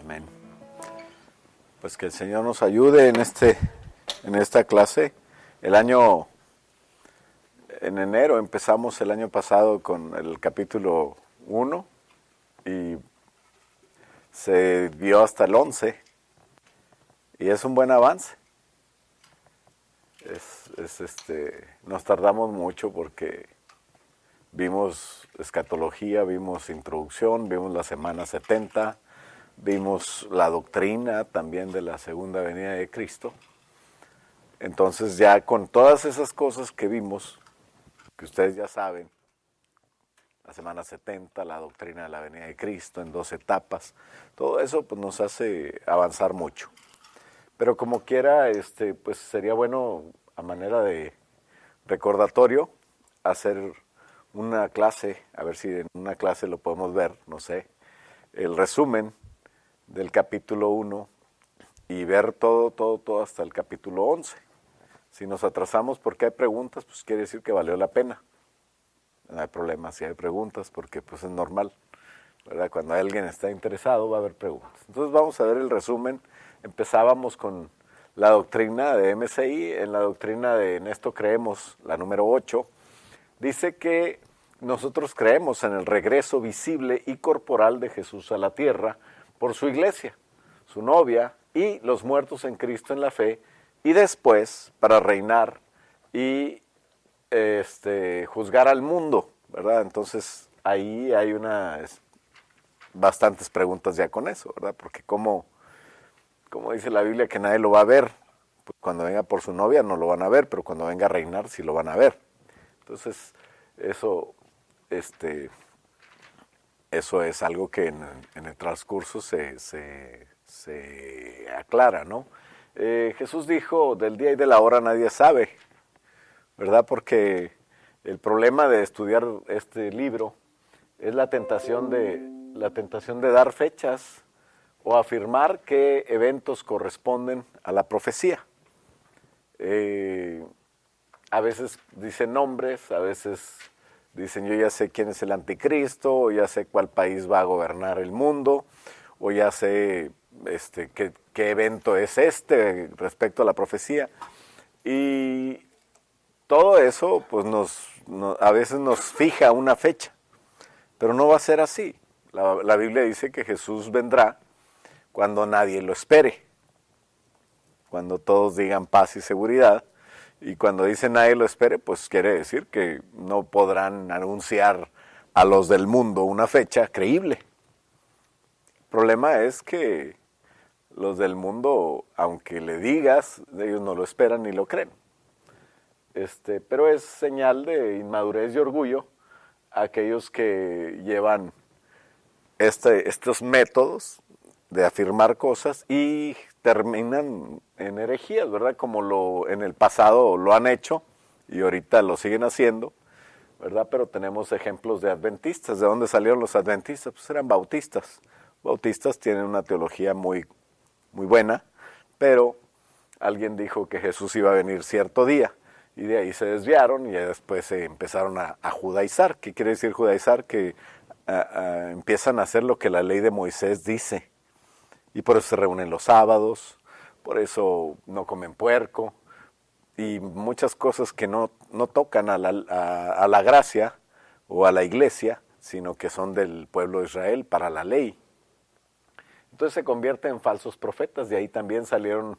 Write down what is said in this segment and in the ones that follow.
Amén. Pues que el Señor nos ayude en esta clase. En enero empezamos el año pasado con el capítulo 1 y se vio hasta el 11 y es un buen avance. Nos tardamos mucho porque vimos escatología, vimos introducción, vimos la semana 70, vimos la doctrina también de la segunda venida de Cristo. Entonces ya con todas esas cosas que vimos, que ustedes ya saben, la semana 70, la doctrina de la venida de Cristo en 2 etapas, todo eso pues nos hace avanzar mucho. Pero como quiera, pues sería bueno a manera de recordatorio hacer una clase, a ver si en una clase lo podemos ver, no sé, el resumen del capítulo 1 y ver todo hasta el capítulo 11. Si nos atrasamos porque hay preguntas, pues quiere decir que valió la pena. No hay problema si hay preguntas porque pues es normal, ¿verdad? Cuando alguien está interesado va a haber preguntas. Entonces vamos a ver el resumen. Empezábamos con la doctrina de MCI, en la doctrina de En esto creemos, la número 8, dice que nosotros creemos en el regreso visible y corporal de Jesús a la tierra por su iglesia, su novia y los muertos en Cristo en la fe, y después para reinar y juzgar al mundo, ¿verdad? Entonces ahí hay bastantes preguntas ya con eso, ¿verdad? Porque como dice la Biblia que nadie lo va a ver, pues cuando venga por su novia no lo van a ver, pero cuando venga a reinar sí lo van a ver. Entonces eso es algo que en el transcurso se aclara, ¿no? Jesús dijo, del día y de la hora nadie sabe, ¿verdad? Porque el problema de estudiar este libro es la tentación de dar fechas o afirmar qué eventos corresponden a la profecía. A veces dicen nombres, a veces dicen yo ya sé quién es el anticristo, o ya sé cuál país va a gobernar el mundo, o ya sé qué evento es respecto a la profecía. Y todo eso pues a veces nos fija una fecha, pero no va a ser así. La Biblia dice que Jesús vendrá cuando nadie lo espere, cuando todos digan paz y seguridad. Y cuando dice nadie lo espere, pues quiere decir que no podrán anunciar a los del mundo una fecha creíble. El problema es que los del mundo, aunque le digas, ellos no lo esperan ni lo creen. Pero es señal de inmadurez y orgullo aquellos que llevan estos métodos de afirmar cosas y terminan en herejías, ¿verdad? Como en el pasado lo han hecho y ahorita lo siguen haciendo, ¿verdad? Pero tenemos ejemplos de adventistas. ¿De dónde salieron los adventistas? Pues eran bautistas. Bautistas tienen una teología muy, muy buena, pero alguien dijo que Jesús iba a venir cierto día y de ahí se desviaron y después se empezaron a judaizar. ¿Qué quiere decir judaizar? Que empiezan a hacer lo que la ley de Moisés dice. Y por eso se reúnen los sábados, por eso no comen puerco, y muchas cosas que no tocan a la gracia o a la iglesia, sino que son del pueblo de Israel para la ley. Entonces se convierten en falsos profetas, de ahí también salieron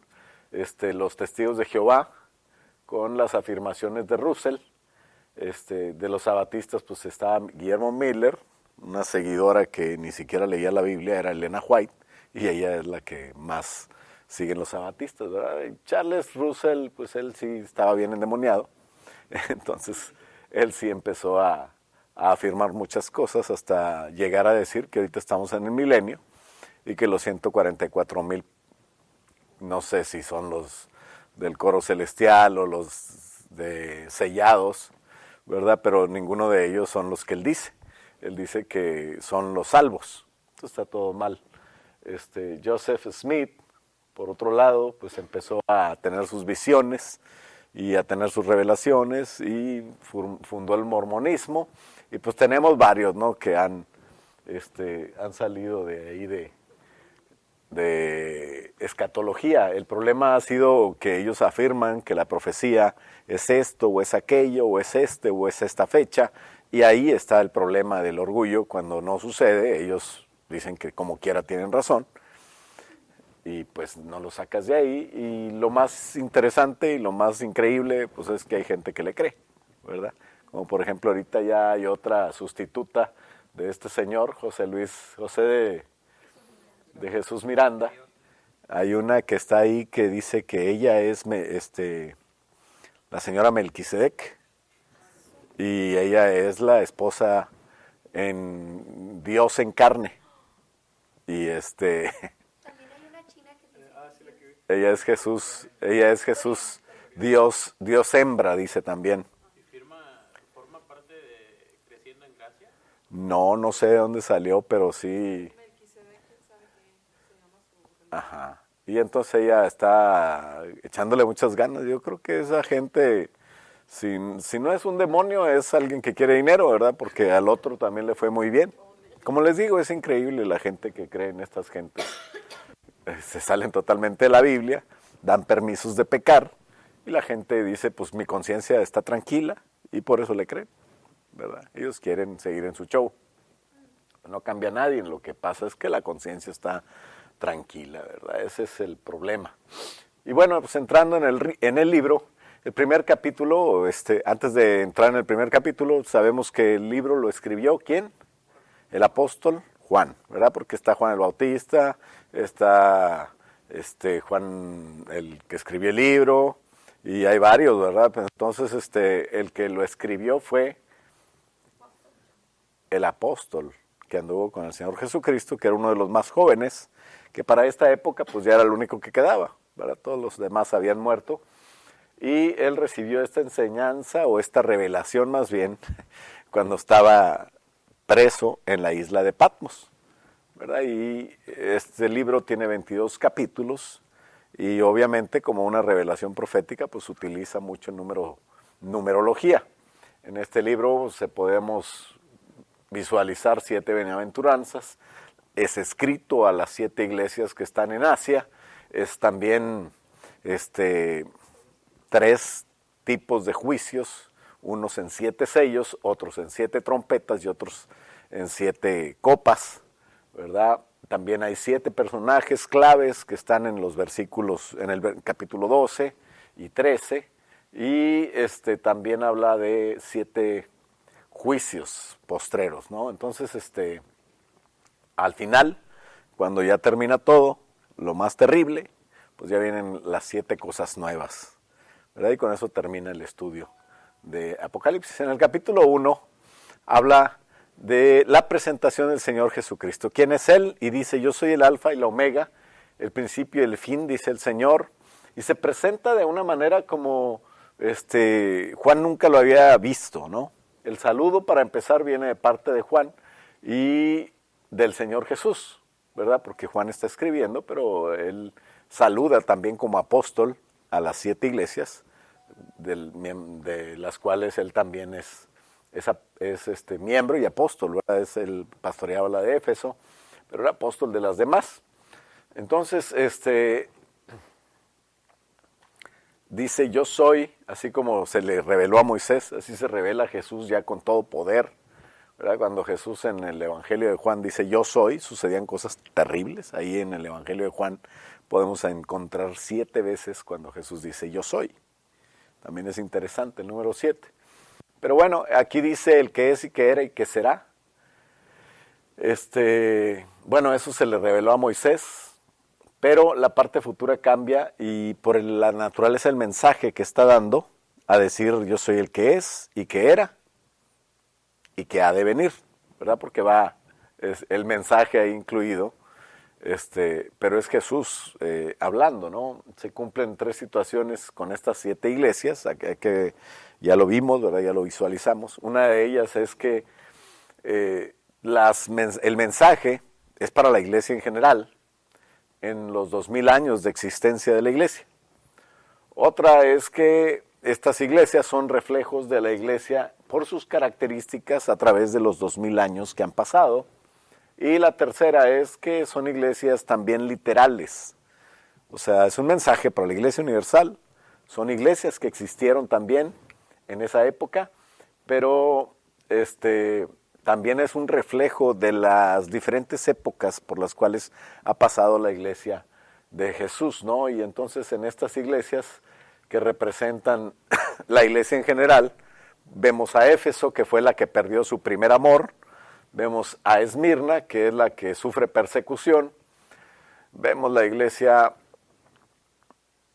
los testigos de Jehová con las afirmaciones de Russell. De los sabatistas pues estaba Guillermo Miller, una seguidora que ni siquiera leía la Biblia, era Elena White, y ella es la que más siguen los sabatistas, ¿verdad? Y Charles Russell, pues él sí estaba bien endemoniado, entonces él sí empezó a afirmar muchas cosas hasta llegar a decir que ahorita estamos en el milenio y que los 144,000, no sé si son los del coro celestial o los de sellados, ¿verdad? Pero ninguno de ellos son los que él dice. Él dice que son los salvos. Esto está todo mal. Joseph Smith, por otro lado, pues empezó a tener sus visiones y a tener sus revelaciones y fundó el mormonismo. Y pues tenemos varios, ¿no? Que han salido de ahí de escatología. El problema ha sido que ellos afirman que la profecía es esto, o es aquello, o es este, o es esta fecha, y ahí está el problema del orgullo. Cuando no sucede, ellos dicen que como quiera tienen razón, y pues no lo sacas de ahí. Y lo más interesante y lo más increíble, pues es que hay gente que le cree, ¿verdad? Como por ejemplo ahorita ya hay otra sustituta de este señor, José de Jesús Miranda. Hay una que está ahí que dice que ella es la señora Melquisedec, y ella es la esposa en Dios en carne. Y También hay una china que dice ella es Jesús, Dios hembra, dice también. ¿Y forma parte de Creciendo en Gracia? No sé de dónde salió, pero sí. Ajá. Y entonces ella está echándole muchas ganas. Yo creo que esa gente, si no es un demonio, es alguien que quiere dinero, ¿verdad? Porque al otro también le fue muy bien. Como les digo, es increíble la gente que cree en estas gentes. Se salen totalmente de la Biblia, dan permisos de pecar, y la gente dice, pues mi conciencia está tranquila, y por eso le creen, ¿verdad? Ellos quieren seguir en su show. No cambia a nadie, lo que pasa es que la conciencia está tranquila, ¿verdad? Ese es el problema. Y bueno, pues entrando en el libro, el primer capítulo, antes de entrar en el primer capítulo, sabemos que el libro lo escribió, ¿quién? El apóstol Juan, ¿verdad? Porque está Juan el Bautista, está Juan el que escribió el libro, y hay varios, ¿verdad? Entonces, el que lo escribió fue el apóstol que anduvo con el Señor Jesucristo, que era uno de los más jóvenes, que para esta época pues ya era el único que quedaba, ¿verdad? Todos los demás habían muerto, y él recibió esta enseñanza, o esta revelación más bien, cuando estaba preso en la isla de Patmos, ¿verdad? Y este libro tiene 22 capítulos, y obviamente como una revelación profética pues utiliza mucho numerología. En este libro podemos visualizar 7 bienaventuranzas. Es escrito a las 7 iglesias que están en Asia. Es también 3 tipos de juicios, unos en 7 sellos, otros en 7 trompetas y otros en 7 copas, ¿verdad? También hay 7 personajes claves que están en los versículos, en el capítulo 12 y 13, y también habla de 7 juicios postreros, ¿no? Entonces, al final, cuando ya termina todo, lo más terrible, pues ya vienen las 7 cosas nuevas, ¿verdad? Y con eso termina el estudio de Apocalipsis. En el capítulo 1 habla de la presentación del Señor Jesucristo. ¿Quién es Él? Y dice, yo soy el alfa y la omega, el principio y el fin, dice el Señor. Y se presenta de una manera como Juan nunca lo había visto, ¿no? El saludo, para empezar, viene de parte de Juan y del Señor Jesús, ¿verdad? Porque Juan está escribiendo, pero él saluda también como apóstol a las 7 iglesias, de las cuales él también es miembro y apóstol, ¿verdad? Es el pastoreaba la de Éfeso, pero era apóstol de las demás. Entonces, dice, yo soy, así como se le reveló a Moisés, así se revela a Jesús ya con todo poder, ¿verdad? Cuando Jesús en el Evangelio de Juan dice, yo soy, sucedían cosas terribles. Ahí en el Evangelio de Juan podemos encontrar 7 veces cuando Jesús dice, yo soy. También es interesante el número 7. Pero bueno, aquí dice el que es y que era y que será. Bueno, eso se le reveló a Moisés, pero la parte futura cambia, y por la naturaleza del mensaje que está dando, a decir yo soy el que es y que era y que ha de venir, ¿verdad? Porque es el mensaje ahí incluido, pero es Jesús hablando, ¿no? Se cumplen 3 situaciones con estas 7 iglesias, que ya lo vimos, ¿verdad? Ya lo visualizamos. Una de ellas es que el mensaje es para la iglesia en general, en los 2000 años de existencia de la iglesia. Otra es que estas iglesias son reflejos de la iglesia por sus características a través de los 2000 años que han pasado, Y la tercera es que son iglesias también literales. O sea, es un mensaje para la Iglesia Universal. Son iglesias que existieron también en esa época, pero también es un reflejo de las diferentes épocas por las cuales ha pasado la iglesia de Jesús, ¿no? Y entonces en estas iglesias que representan la iglesia en general, vemos a Éfeso, que fue la que perdió su primer amor, vemos a Esmirna, que es la que sufre persecución, vemos la iglesia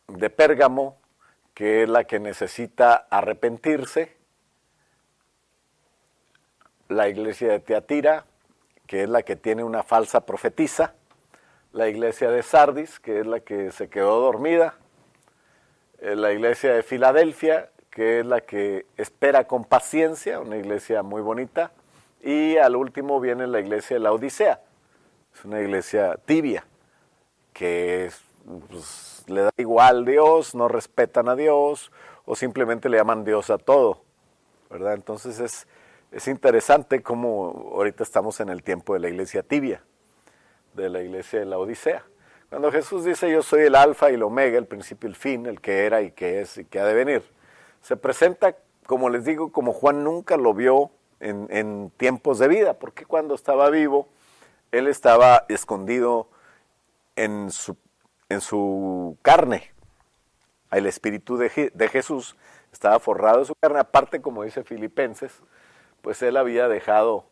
de Pérgamo, que es la que necesita arrepentirse, la iglesia de Tiatira, que es la que tiene una falsa profetisa, la iglesia de Sardis, que es la que se quedó dormida, la iglesia de Filadelfia, que es la que espera con paciencia, una iglesia muy bonita, y al último viene la iglesia de la Odisea, es una iglesia tibia, que pues, le da igual Dios, no respetan a Dios, o simplemente le llaman Dios a todo, ¿verdad? Entonces es interesante cómo ahorita estamos en el tiempo de la iglesia tibia, de la iglesia de la Odisea. Cuando Jesús dice yo soy el alfa y el omega, el principio y el fin, el que era y que es y que ha de venir, se presenta, como les digo, como Juan nunca lo vio en tiempos de vida, porque cuando estaba vivo, él estaba escondido en su carne. El espíritu de Jesús estaba forrado de su carne, aparte, como dice Filipenses, pues él había dejado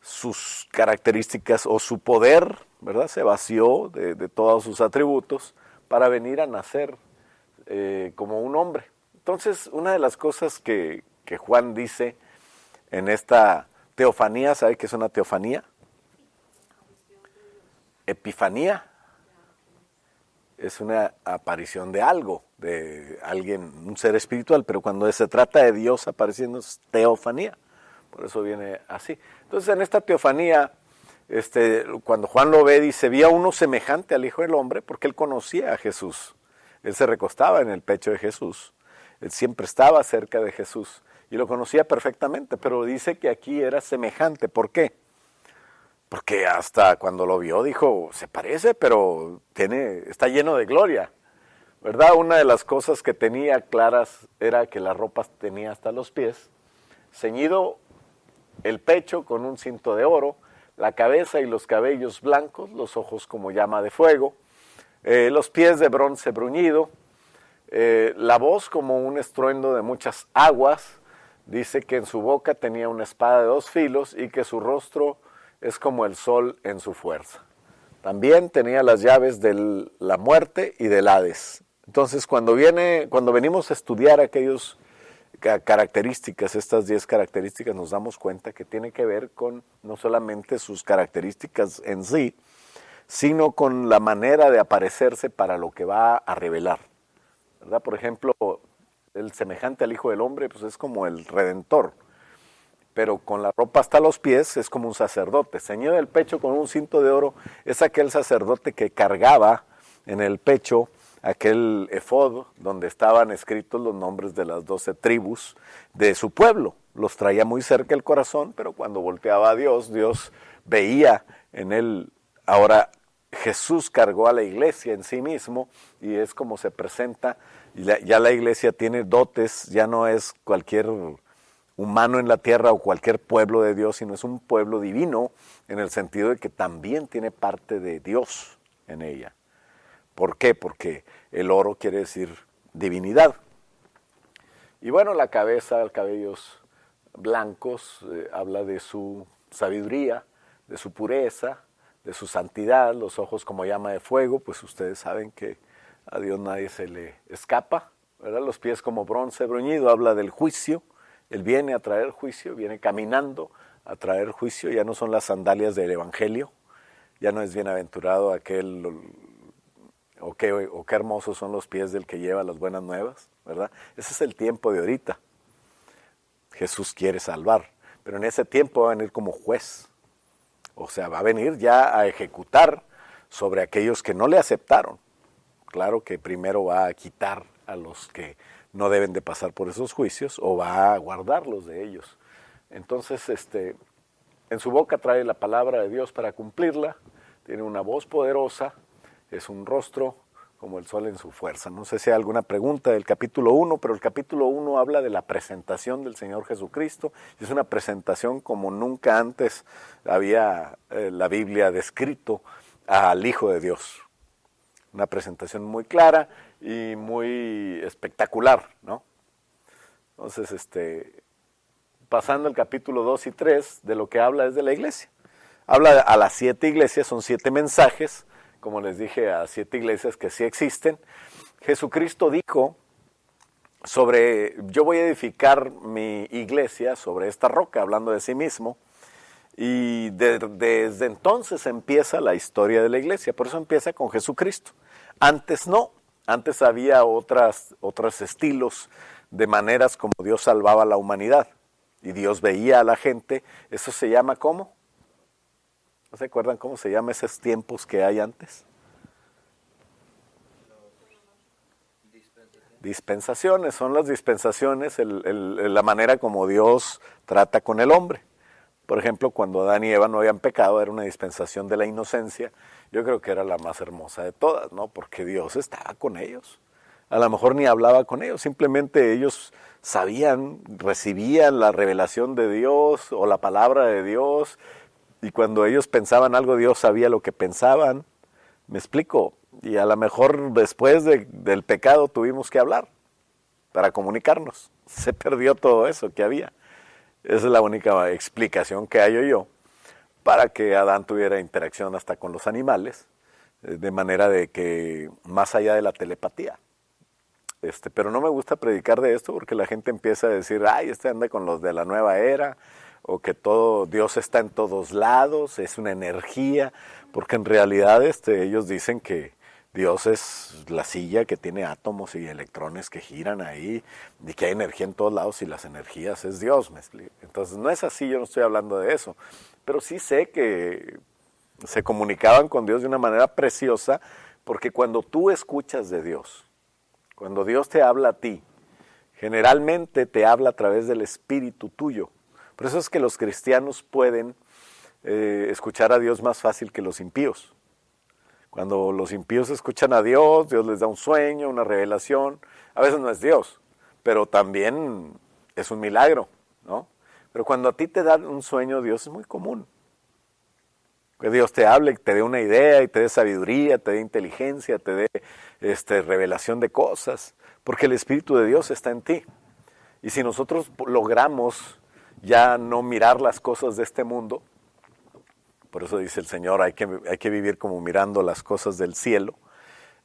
sus características o su poder, ¿verdad? Se vació de todos sus atributos para venir a nacer como un hombre. Entonces, una de las cosas que Juan dice en esta teofanía, ¿sabe qué es una teofanía? Epifanía. Es una aparición de algo, de alguien, un ser espiritual, pero cuando se trata de Dios apareciendo es teofanía. Por eso viene así. Entonces, en esta teofanía, cuando Juan lo ve, dice, vi a uno semejante al Hijo del Hombre, porque él conocía a Jesús. Él se recostaba en el pecho de Jesús. Él siempre estaba cerca de Jesús y lo conocía perfectamente, pero dice que aquí era semejante. ¿Por qué? Porque hasta cuando lo vio dijo, se parece, pero está lleno de gloria, ¿verdad? Una de las cosas que tenía claras era que la ropa tenía hasta los pies, ceñido el pecho con un cinto de oro, la cabeza y los cabellos blancos, los ojos como llama de fuego, los pies de bronce bruñido, la voz como un estruendo de muchas aguas. Dice que en su boca tenía una espada de 2 filos y que su rostro es como el sol en su fuerza. También tenía las llaves de la muerte y del Hades. Entonces, cuando venimos a estudiar aquellas características, estas 10 características, nos damos cuenta que tiene que ver con no solamente sus características en sí, sino con la manera de aparecerse para lo que va a revelar, ¿verdad? Por ejemplo, el semejante al Hijo del Hombre, pues es como el Redentor, pero con la ropa hasta los pies es como un sacerdote. Ceñido del pecho con un cinto de oro es aquel sacerdote que cargaba en el pecho aquel efod donde estaban escritos los nombres de las 12 tribus de su pueblo. Los traía muy cerca del corazón, pero cuando volteaba a Dios, Dios veía en él. Ahora Jesús cargó a la iglesia en sí mismo y es como se presenta. Y ya la iglesia tiene dotes, ya no es cualquier humano en la tierra o cualquier pueblo de Dios, sino es un pueblo divino en el sentido de que también tiene parte de Dios en ella. ¿Por qué? Porque el oro quiere decir divinidad. Y bueno, la cabeza, cabellos blancos, habla de su sabiduría, de su pureza, de su santidad, los ojos como llama de fuego, pues ustedes saben que a Dios nadie se le escapa, ¿verdad? Los pies como bronce bruñido, habla del juicio. Él viene a traer juicio, viene caminando a traer juicio, ya no son las sandalias del Evangelio, ya no es bienaventurado aquel, o qué hermosos son los pies del que lleva las buenas nuevas, ¿verdad? Ese es el tiempo de ahorita. Jesús quiere salvar, pero en ese tiempo va a venir como juez, o sea, va a venir ya a ejecutar sobre aquellos que no le aceptaron. Claro que primero va a quitar a los que no deben de pasar por esos juicios o va a guardarlos de ellos. Entonces, En su boca trae la palabra de Dios para cumplirla, tiene una voz poderosa, es un rostro como el sol en su fuerza. No sé si hay alguna pregunta del capítulo 1, pero el capítulo 1 habla de la presentación del Señor Jesucristo. Es una presentación como nunca antes había la Biblia descrito al Hijo de Dios. Una presentación muy clara y muy espectacular, ¿no? Entonces, pasando al capítulo 2 y 3, de lo que habla es de la iglesia. Habla a las 7 iglesias, son 7 mensajes, como les dije, a 7 iglesias que sí existen. Jesucristo dijo yo voy a edificar mi iglesia sobre esta roca, hablando de sí mismo, y desde entonces empieza la historia de la iglesia, por eso empieza con Jesucristo. Antes no, antes había otros estilos de maneras como Dios salvaba a la humanidad, y Dios veía a la gente. Eso se llama ¿cómo? ¿No se acuerdan cómo se llama esos tiempos que hay antes? Dispensaciones, son las dispensaciones, la manera como Dios trata con el hombre. Por ejemplo, cuando Adán y Eva no habían pecado, era una dispensación de la inocencia. Yo creo que era la más hermosa de todas, ¿no? Porque Dios estaba con ellos. A lo mejor ni hablaba con ellos, simplemente ellos sabían, recibían la revelación de Dios o la palabra de Dios, y cuando ellos pensaban algo, Dios sabía lo que pensaban. ¿Me explico? Y a lo mejor después del pecado tuvimos que hablar para comunicarnos. Se perdió todo eso que había. Esa es la única explicación que hallo yo para que Adán tuviera interacción hasta con los animales, de manera de que más allá de la telepatía. Pero no me gusta predicar de esto porque la gente empieza a decir, ay, anda con los de la nueva era, o que Dios está en todos lados, es una energía, porque en realidad ellos dicen que Dios es la silla que tiene átomos y electrones que giran ahí, y que hay energía en todos lados, y las energías es Dios, ¿me explico? Entonces no es así, yo no estoy hablando de eso, pero sí sé que se comunicaban con Dios de una manera preciosa, porque cuando tú escuchas de Dios, cuando Dios te habla a ti, generalmente te habla a través del espíritu tuyo. Por eso es que los cristianos pueden escuchar a Dios más fácil que los impíos. Cuando los impíos escuchan a Dios, Dios les da un sueño, una revelación. A veces no es Dios, pero también es un milagro, ¿no? Pero cuando a ti te dan un sueño, Dios es muy común. Que Dios te hable, te dé una idea y te dé sabiduría, te dé inteligencia, te dé revelación de cosas, porque el Espíritu de Dios está en ti. Y si nosotros logramos ya no mirar las cosas de este mundo, por eso dice el Señor, hay que vivir como mirando las cosas del cielo,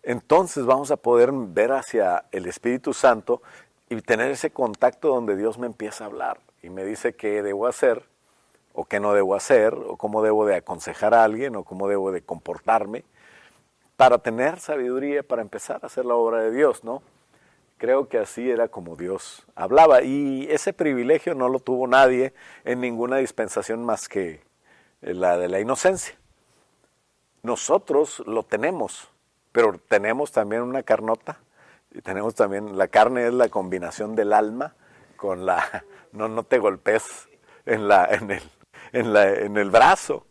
entonces vamos a poder ver hacia el Espíritu Santo y tener ese contacto donde Dios me empieza a hablar y me dice qué debo hacer, o qué no debo hacer, o cómo debo de aconsejar a alguien, o cómo debo de comportarme, para tener sabiduría, para empezar a hacer la obra de Dios, ¿no? Creo que así era como Dios hablaba, y ese privilegio no lo tuvo nadie en ninguna dispensación más que la de la inocencia. Nosotros lo tenemos, pero tenemos también una carnota, y tenemos también, la carne es la combinación del alma con no te golpes en el brazo,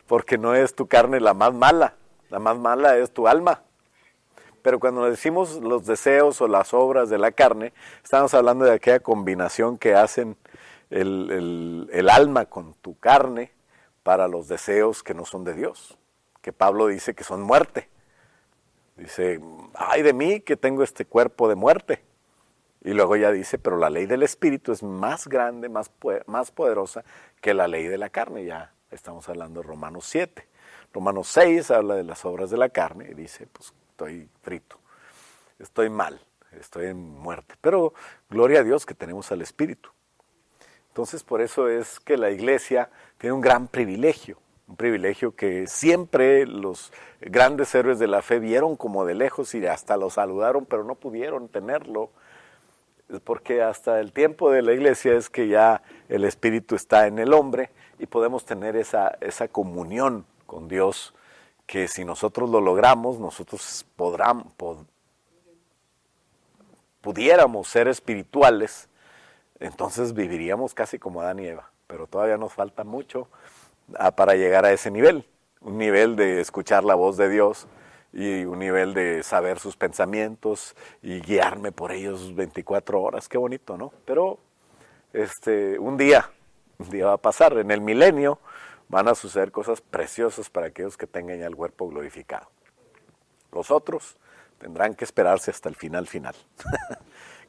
porque no es tu carne la más mala es tu alma. Pero cuando decimos los deseos o las obras de la carne, estamos hablando de aquella combinación que hacen el alma con tu carne para los deseos que no son de Dios, que Pablo dice que son muerte. Dice, ay de mí que tengo este cuerpo de muerte. Y luego ya dice, pero la ley del Espíritu es más grande, más poderosa que la ley de la carne. Ya estamos hablando de Romanos 7. Romanos 6 habla de las obras de la carne y dice, pues estoy frito, estoy mal, estoy en muerte. Pero gloria a Dios que tenemos al Espíritu. Entonces por eso es que la iglesia tiene un gran privilegio. Un privilegio que siempre los grandes héroes de la fe vieron como de lejos y hasta lo saludaron, pero no pudieron tenerlo. Porque hasta el tiempo de la iglesia es que ya el Espíritu está en el hombre y podemos tener esa comunión con Dios, que si nosotros lo logramos, nosotros pudiéramos ser espirituales, entonces viviríamos casi como Adán y Eva. pero todavía nos falta mucho para llegar a ese nivel, un nivel de escuchar la voz de Dios y un nivel de saber sus pensamientos y guiarme por ellos 24 horas, qué bonito, ¿no? Pero un día va a pasar, en el milenio van a suceder cosas preciosas para aquellos que tengan ya el cuerpo glorificado. Los otros tendrán que esperarse hasta el final.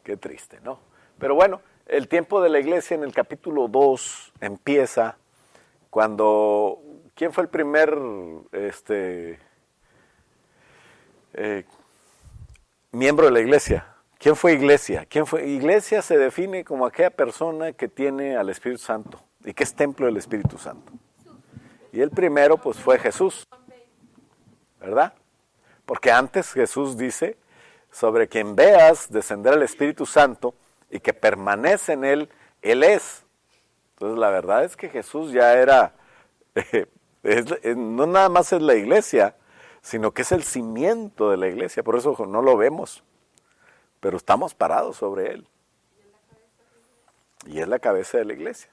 Qué triste, ¿no? Pero bueno, el tiempo de la iglesia en el capítulo 2 empieza cuando, ¿quién fue el primer miembro de la iglesia? ¿Quién fue iglesia? Iglesia se define como aquella persona que tiene al Espíritu Santo y que es templo del Espíritu Santo. Y el primero pues fue Jesús, ¿verdad? Porque antes Jesús dice, sobre quien veas descender el Espíritu Santo y que permanece en él, él es. Entonces la verdad es que Jesús ya era, no nada más es la iglesia, sino que es el cimiento de la iglesia, por eso no lo vemos, pero estamos parados sobre él. Y es la cabeza de la iglesia,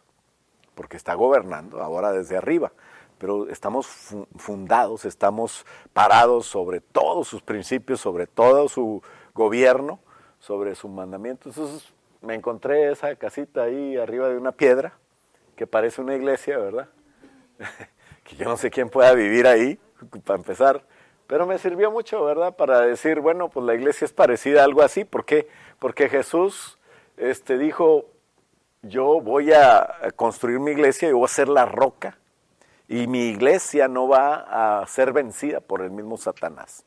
porque está gobernando ahora desde arriba. Pero estamos fundados, estamos parados sobre todos sus principios, sobre todo su gobierno, sobre su mandamiento. Entonces me encontré esa casita ahí arriba de una piedra, que parece una iglesia, ¿verdad? Que yo no sé quién pueda vivir ahí, para empezar, pero me sirvió mucho, ¿verdad? Para decir, bueno, pues la iglesia es parecida a algo así. ¿Por qué? Porque Jesús dijo, yo voy a construir mi iglesia y voy a ser la roca. Y mi iglesia no va a ser vencida por el mismo Satanás.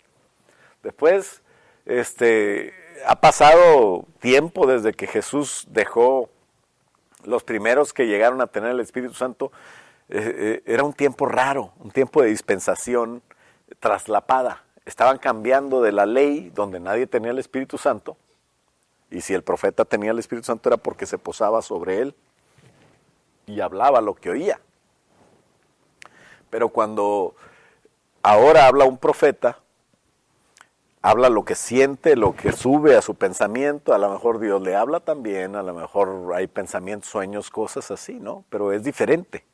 Después, ha pasado tiempo desde que Jesús dejó los primeros que llegaron a tener el Espíritu Santo. Era un tiempo raro, un tiempo de dispensación traslapada. Estaban cambiando de la ley donde nadie tenía el Espíritu Santo. Y si el profeta tenía el Espíritu Santo era porque se posaba sobre él y hablaba lo que oía. Pero cuando ahora habla un profeta, habla lo que siente, lo que sube a su pensamiento, a lo mejor Dios le habla también, a lo mejor hay pensamientos, sueños, cosas así, ¿no? Pero es diferente,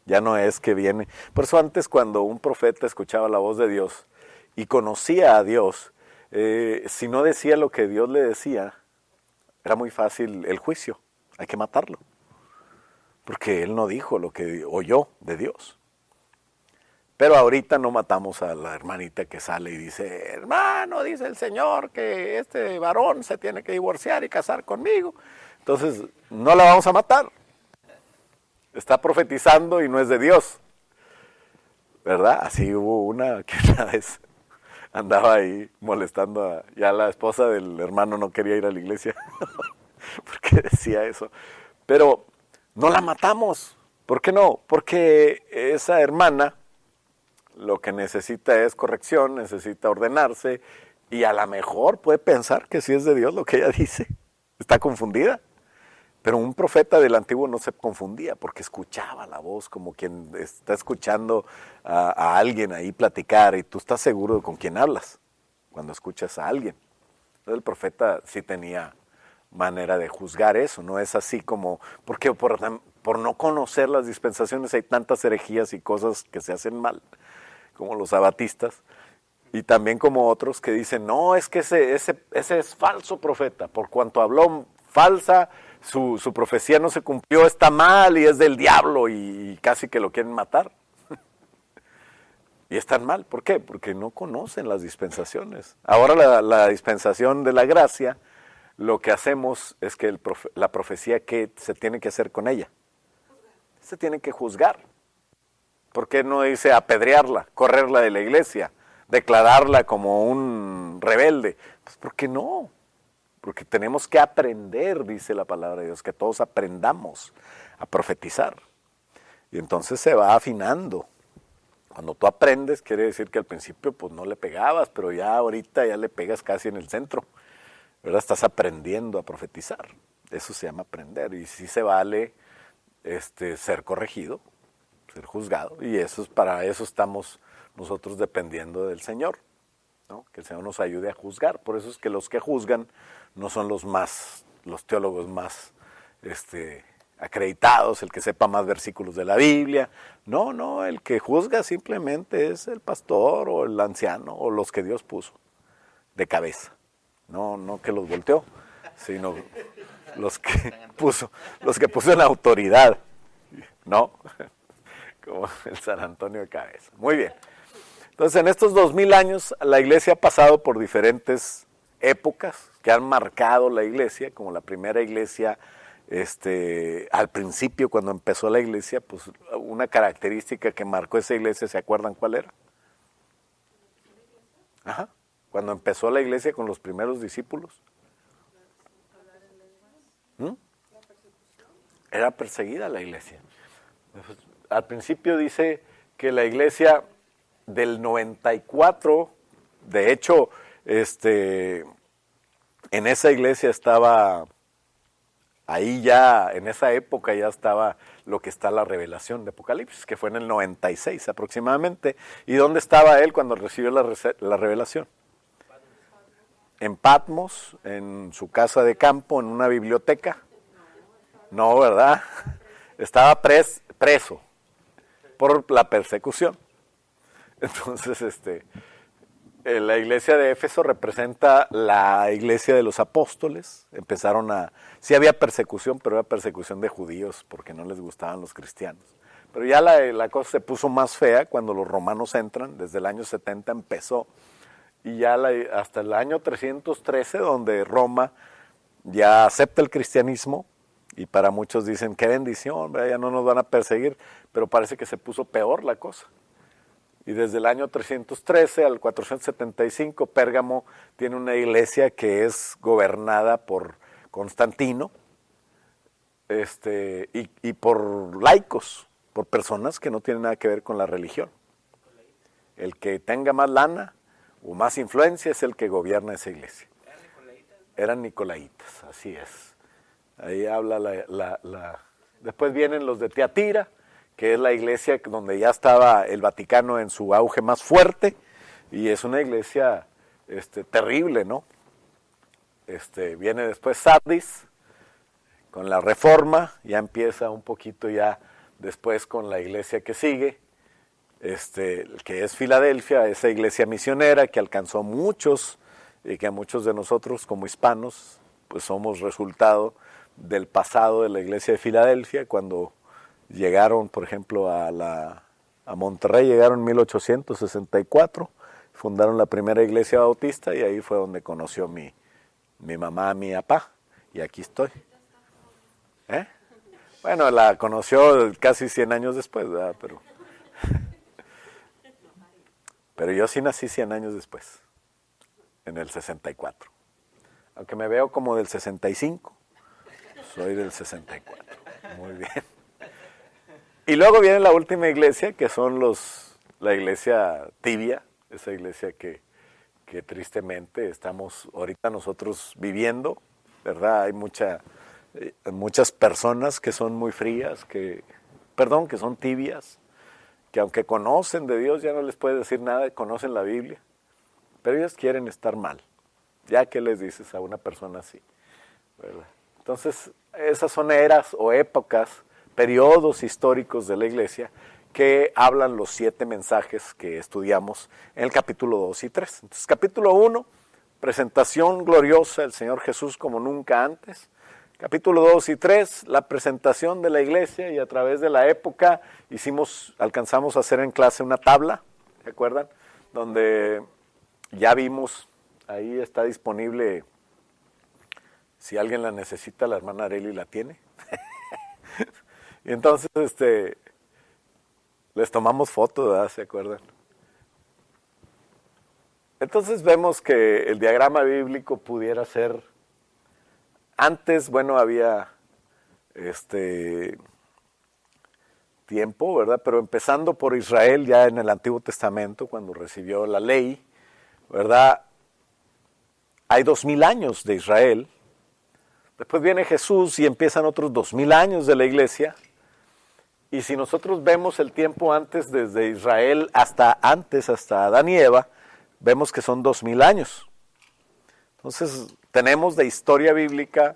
ya no es que viene. Por eso antes cuando un profeta escuchaba la voz de Dios y conocía a Dios, si no decía lo que Dios le decía, era muy fácil el juicio, hay que matarlo, porque él no dijo lo que oyó de Dios. Pero ahorita no matamos a la hermanita que sale y dice, hermano, dice el Señor que este varón se tiene que divorciar y casar conmigo. Entonces, no la vamos a matar. Está profetizando y no es de Dios. ¿Verdad? Así hubo una que una vez andaba ahí molestando ya la esposa del hermano no quería ir a la iglesia. Porque decía eso. Pero no la matamos. ¿Por qué no? Porque esa hermana lo que necesita es corrección, necesita ordenarse y a lo mejor puede pensar que sí es de Dios lo que ella dice. Está confundida. Pero un profeta del antiguo no se confundía porque escuchaba la voz como quien está escuchando a alguien ahí platicar y tú estás seguro de con quién hablas cuando escuchas a alguien. Entonces el profeta sí tenía manera de juzgar eso, no es así como, porque por no conocer las dispensaciones hay tantas herejías y cosas que se hacen mal, como los sabatistas, y también como otros que dicen, no, es que ese es falso profeta, por cuanto habló falsa, su profecía no se cumplió, está mal y es del diablo y casi que lo quieren matar. Y están mal, ¿por qué? Porque no conocen las dispensaciones. Ahora la dispensación de la gracia, lo que hacemos es que la profecía, ¿qué se tiene que hacer con ella? Se tiene que juzgar. ¿Por qué no dice apedrearla, correrla de la iglesia, declararla como un rebelde? Pues porque no, porque tenemos que aprender, dice la palabra de Dios, que todos aprendamos a profetizar. Y entonces se va afinando. Cuando tú aprendes, quiere decir que al principio pues no le pegabas, pero ya ahorita ya le pegas casi en el centro, ¿verdad? Estás aprendiendo a profetizar. Eso se llama aprender y sí se vale ser corregido, ser juzgado, y para eso estamos nosotros dependiendo del Señor, ¿no? Que el Señor nos ayude a juzgar. Por eso es que los que juzgan no son los teólogos más acreditados, el que sepa más versículos de la Biblia. No, el que juzga simplemente es el pastor o el anciano o los que Dios puso de cabeza. No que los volteó, sino los que puso en autoridad, ¿no? Como el San Antonio de cabeza. Muy bien. Entonces, en estos 2000 años, la iglesia ha pasado por diferentes épocas que han marcado la iglesia, como la primera iglesia, al principio, cuando empezó la iglesia, pues una característica que marcó esa iglesia, ¿se acuerdan cuál era? Ajá. Cuando empezó la iglesia con los primeros discípulos. Era perseguida la iglesia. Al principio dice que la iglesia del 94, de hecho, en esa iglesia estaba, ahí ya, en esa época ya estaba lo que está la revelación de Apocalipsis, que fue en el 96 aproximadamente. ¿Y dónde estaba él cuando recibió la revelación? En Patmos, en su casa de campo, en una biblioteca. No, ¿verdad? Estaba preso por la persecución. Entonces, la iglesia de Éfeso representa la iglesia de los apóstoles. Sí había persecución, pero era persecución de judíos porque no les gustaban los cristianos. Pero ya la cosa se puso más fea cuando los romanos entran. Desde el año 70 empezó. Y ya hasta el año 313, donde Roma ya acepta el cristianismo, y para muchos dicen, qué bendición, ¿verdad? Ya no nos van a perseguir, pero parece que se puso peor la cosa. Y desde el año 313 al 475, Pérgamo tiene una iglesia que es gobernada por Constantino, y por laicos, por personas que no tienen nada que ver con la religión. El que tenga más lana o más influencia es el que gobierna esa iglesia. Eran nicolaitas, así es. Ahí habla Después vienen los de Tiatira, que es la iglesia donde ya estaba el Vaticano en su auge más fuerte, y es una iglesia terrible, ¿no? Viene después Sardis, con la Reforma, ya empieza un poquito ya después con la iglesia que sigue, que es Filadelfia, esa iglesia misionera que alcanzó muchos, y que a muchos de nosotros como hispanos, pues somos resultado del pasado de la iglesia de Filadelfia. Cuando llegaron, por ejemplo, a Monterrey, llegaron en 1864, fundaron la primera iglesia bautista, y ahí fue donde conoció mi mamá a mi papá, y aquí estoy. Bueno, la conoció casi 100 años después, ¿verdad? Pero yo sí nací 100 años después, en el 64. Aunque me veo como del 65, soy del 64. Muy bien. Y luego viene la última iglesia, que son la iglesia tibia, esa iglesia que tristemente estamos ahorita nosotros viviendo, ¿verdad? Hay muchas personas que son muy frías, que son tibias, que aunque conocen de Dios ya no les puedes decir nada, conocen la Biblia, pero ellos quieren estar mal. Ya que les dices a una persona así, ¿verdad? Entonces, esas son eras o épocas, periodos históricos de la iglesia que hablan los 7 mensajes que estudiamos en el capítulo 2 y 3. Entonces, capítulo 1, presentación gloriosa del Señor Jesús como nunca antes. Capítulo 2 y 3, la presentación de la iglesia, y a través de la época alcanzamos a hacer en clase una tabla, ¿se acuerdan? Donde ya vimos, ahí está disponible, si alguien la necesita, la hermana Areli la tiene. Y entonces les tomamos fotos, ¿verdad? ¿Se acuerdan? Entonces vemos que el diagrama bíblico pudiera ser, antes, bueno, había tiempo, ¿verdad? Pero empezando por Israel, ya en el Antiguo Testamento, cuando recibió la ley, ¿verdad? Hay 2000 años de Israel. Después viene Jesús y empiezan otros 2000 años de la iglesia. Y si nosotros vemos el tiempo antes, desde Israel hasta Adán y Eva, vemos que son 2000 años. Entonces, tenemos de historia bíblica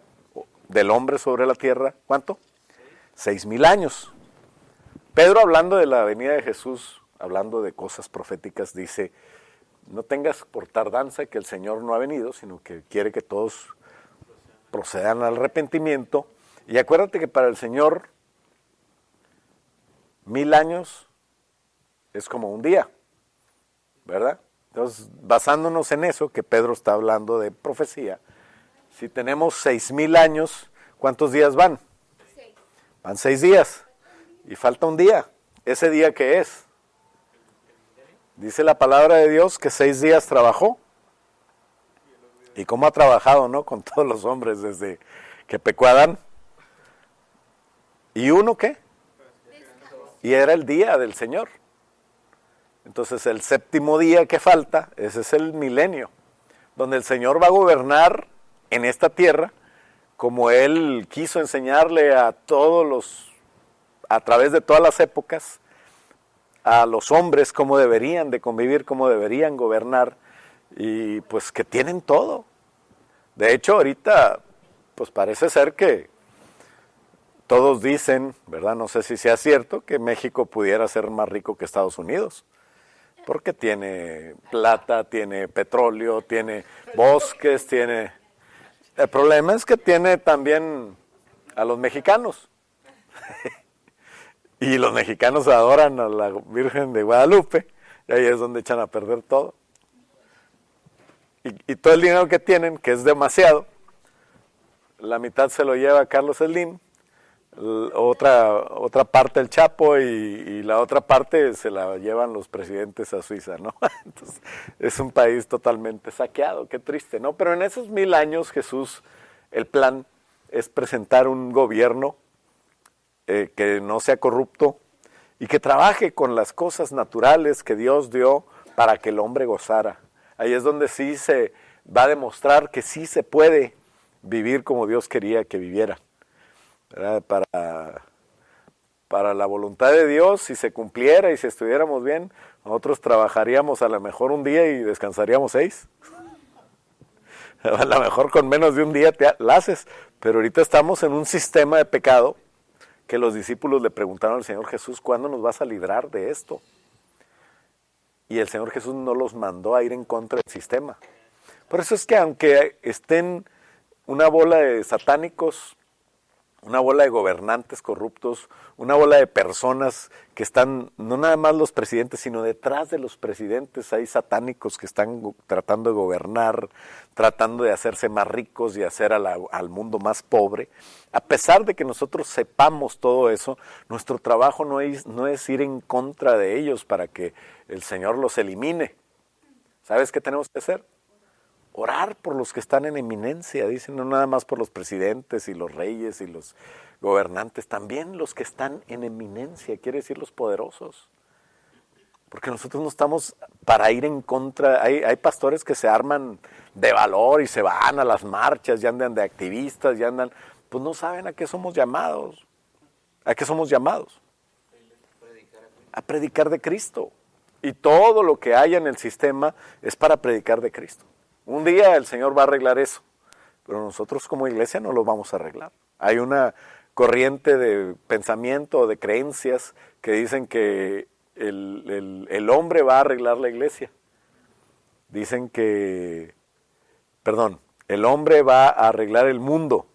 del hombre sobre la tierra, ¿cuánto? 6,000 años. Pedro, hablando de la venida de Jesús, hablando de cosas proféticas, dice, no tengas por tardanza que el Señor no ha venido, sino que quiere que todos procedan al arrepentimiento. Y acuérdate que para el Señor 1,000 años es como un día, ¿verdad? Entonces, basándonos en eso, que Pedro está hablando de profecía, si tenemos 6,000 años, ¿cuántos días van? 6. Van 6 días y falta un día. ¿Ese día qué es? Dice la palabra de Dios que 6 días trabajó. ¿Y cómo ha trabajado, no? Con todos los hombres desde que pecó Adán. ¿Y uno qué? Y era el día del Señor. Entonces el 7º día que falta, ese es el milenio, donde el Señor va a gobernar en esta tierra como Él quiso enseñarle a todos los, a través de todas las épocas, a los hombres cómo deberían de convivir, cómo deberían gobernar, y pues que tienen todo. De hecho, ahorita, pues parece ser que todos dicen, ¿verdad? No sé si sea cierto, que México pudiera ser más rico que Estados Unidos, porque tiene plata, tiene petróleo, tiene bosques, tiene... El problema es que tiene también a los mexicanos. Y los mexicanos adoran a la Virgen de Guadalupe, y ahí es donde echan a perder todo. Y todo el dinero que tienen, que es demasiado, la mitad se lo lleva Carlos Slim, otra parte el Chapo y la otra parte se la llevan los presidentes a Suiza, ¿no? Entonces, es un país totalmente saqueado, qué triste, ¿no? Pero en esos 1,000 años Jesús, el plan es presentar un gobierno que no sea corrupto y que trabaje con las cosas naturales que Dios dio para que el hombre gozara. Ahí es donde sí se va a demostrar que sí se puede vivir como Dios quería que viviera. Para la voluntad de Dios, si se cumpliera y si estuviéramos bien, nosotros trabajaríamos a lo mejor un día y descansaríamos 6. A lo mejor con menos de un día la haces, pero ahorita estamos en un sistema de pecado que los discípulos le preguntaron al Señor Jesús, ¿cuándo nos vas a librar de esto? Y el Señor Jesús no los mandó a ir en contra del sistema. Por eso es que aunque estén una bola de satánicos, una bola de gobernantes corruptos, una bola de personas que están, no nada más los presidentes, sino detrás de los presidentes hay satánicos que están tratando de gobernar, tratando de hacerse más ricos y hacer al mundo más pobre. A pesar de que nosotros sepamos todo eso, nuestro trabajo no es ir en contra de ellos para que el Señor los elimine. ¿Sabes qué tenemos que hacer? Orar por los que están en eminencia, dicen, no nada más por los presidentes y los reyes y los gobernantes, también los que están en eminencia, quiere decir los poderosos. Porque nosotros no estamos para ir en contra, hay pastores que se arman de valor y se van a las marchas y andan de activistas y andan, pues no saben a qué somos llamados. ¿A qué somos llamados? A predicar de Cristo. Y todo lo que haya en el sistema es para predicar de Cristo. Un día el Señor va a arreglar eso, pero nosotros como iglesia no lo vamos a arreglar. Hay una corriente de pensamiento o de creencias que dicen que el hombre va a arreglar la iglesia. Dicen que, el hombre va a arreglar el mundo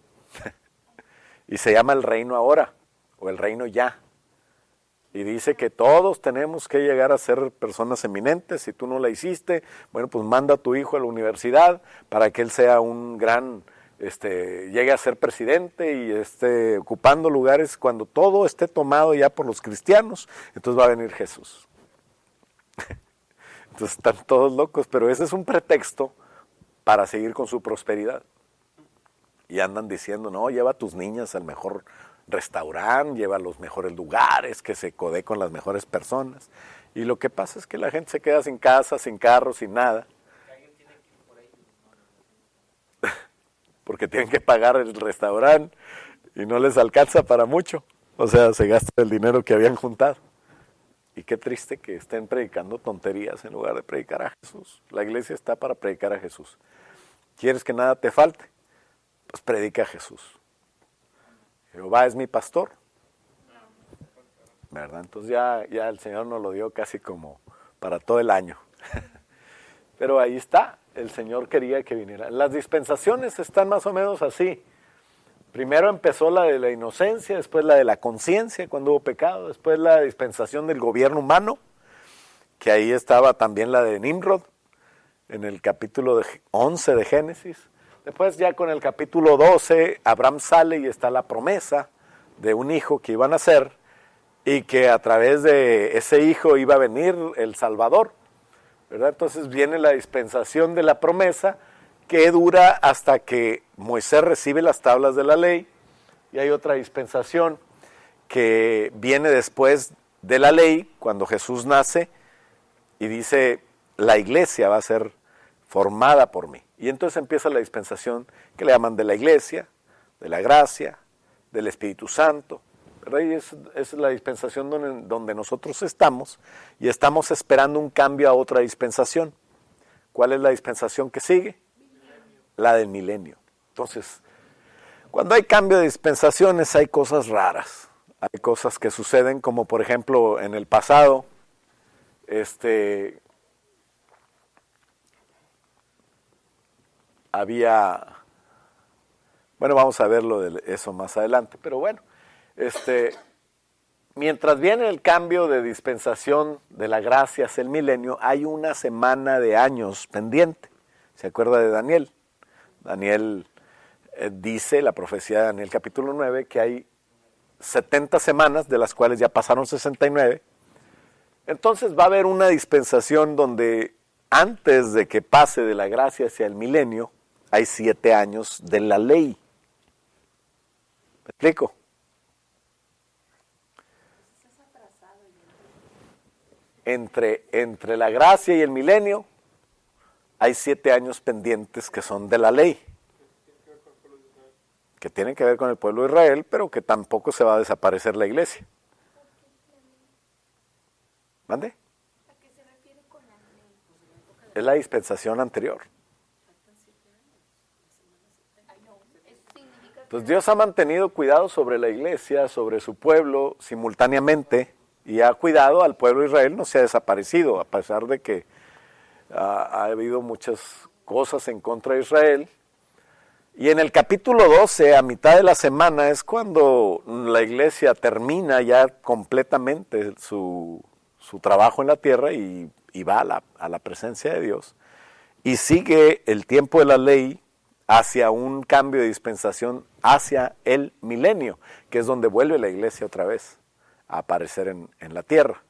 y se llama el reino ahora o el reino ya. Y dice que todos tenemos que llegar a ser personas eminentes. Si tú no la hiciste, bueno, pues manda a tu hijo a la universidad para que él sea un gran, llegue a ser presidente y esté ocupando lugares. Cuando todo esté tomado ya por los cristianos, entonces va a venir Jesús. Entonces están todos locos, pero ese es un pretexto para seguir con su prosperidad. Y andan diciendo, no, lleva a tus niñas al mejor restaurante, lleva a los mejores lugares, que se codee con las mejores personas. Y lo que pasa es que la gente se queda sin casa, sin carro, sin nada. Porque tienen que pagar el restaurante y no les alcanza para mucho. O sea, se gasta el dinero que habían juntado. Y qué triste que estén predicando tonterías en lugar de predicar a Jesús. La iglesia está para predicar a Jesús. ¿Quieres que nada te falte? Pues predica a Jesús. Jehová es mi pastor ¿verdad? Entonces ya el Señor nos lo dio casi como para todo el año. Pero ahí está, el Señor quería que viniera. Las dispensaciones están más o menos así. Primero empezó la de la inocencia, después la de la conciencia cuando hubo pecado, después la dispensación del gobierno humano, que ahí estaba también la de Nimrod, en el capítulo 11 de Génesis. Después ya con el capítulo 12, Abraham sale y está la promesa de un hijo que iba a nacer y que a través de ese hijo iba a venir el Salvador, ¿verdad? Entonces viene la dispensación de la promesa que dura hasta que Moisés recibe las tablas de la ley, y hay otra dispensación que viene después de la ley, cuando Jesús nace, y dice, la iglesia va a ser formada por mí. Y entonces empieza la dispensación que le llaman de la iglesia, de la gracia, del Espíritu Santo, ¿verdad? Y es la dispensación donde nosotros estamos, y estamos esperando un cambio a otra dispensación. ¿Cuál es la dispensación que sigue? La del milenio. Entonces, cuando hay cambio de dispensaciones hay cosas raras, hay cosas que suceden, como por ejemplo en el pasado, había, bueno, vamos a verlo de eso más adelante, pero bueno, mientras viene el cambio de dispensación de la gracia hacia el milenio, hay una semana de años pendiente. ¿Se acuerda de Daniel? Daniel dice, la profecía de Daniel capítulo 9, que hay 70 semanas, de las cuales ya pasaron 69. Entonces va a haber una dispensación donde antes de que pase de la gracia hacia el milenio, hay 7 años de la ley. ¿Me explico? Entre la gracia y el milenio hay 7 años pendientes que son de la ley, que tienen que ver con el pueblo de Israel, pero que tampoco se va a desaparecer la iglesia. ¿Mande? ¿A qué se refiere con la ley? Es la dispensación anterior. Entonces Dios ha mantenido cuidado sobre la iglesia, sobre su pueblo, simultáneamente, y ha cuidado al pueblo de Israel, no se ha desaparecido, a pesar de que ha habido muchas cosas en contra de Israel. Y en el capítulo 12, a mitad de la semana, es cuando la iglesia termina ya completamente su trabajo en la tierra y va a la presencia de Dios. Y sigue el tiempo de la ley hacia un cambio de dispensación hacia el milenio, que es donde vuelve la iglesia otra vez a aparecer en la tierra.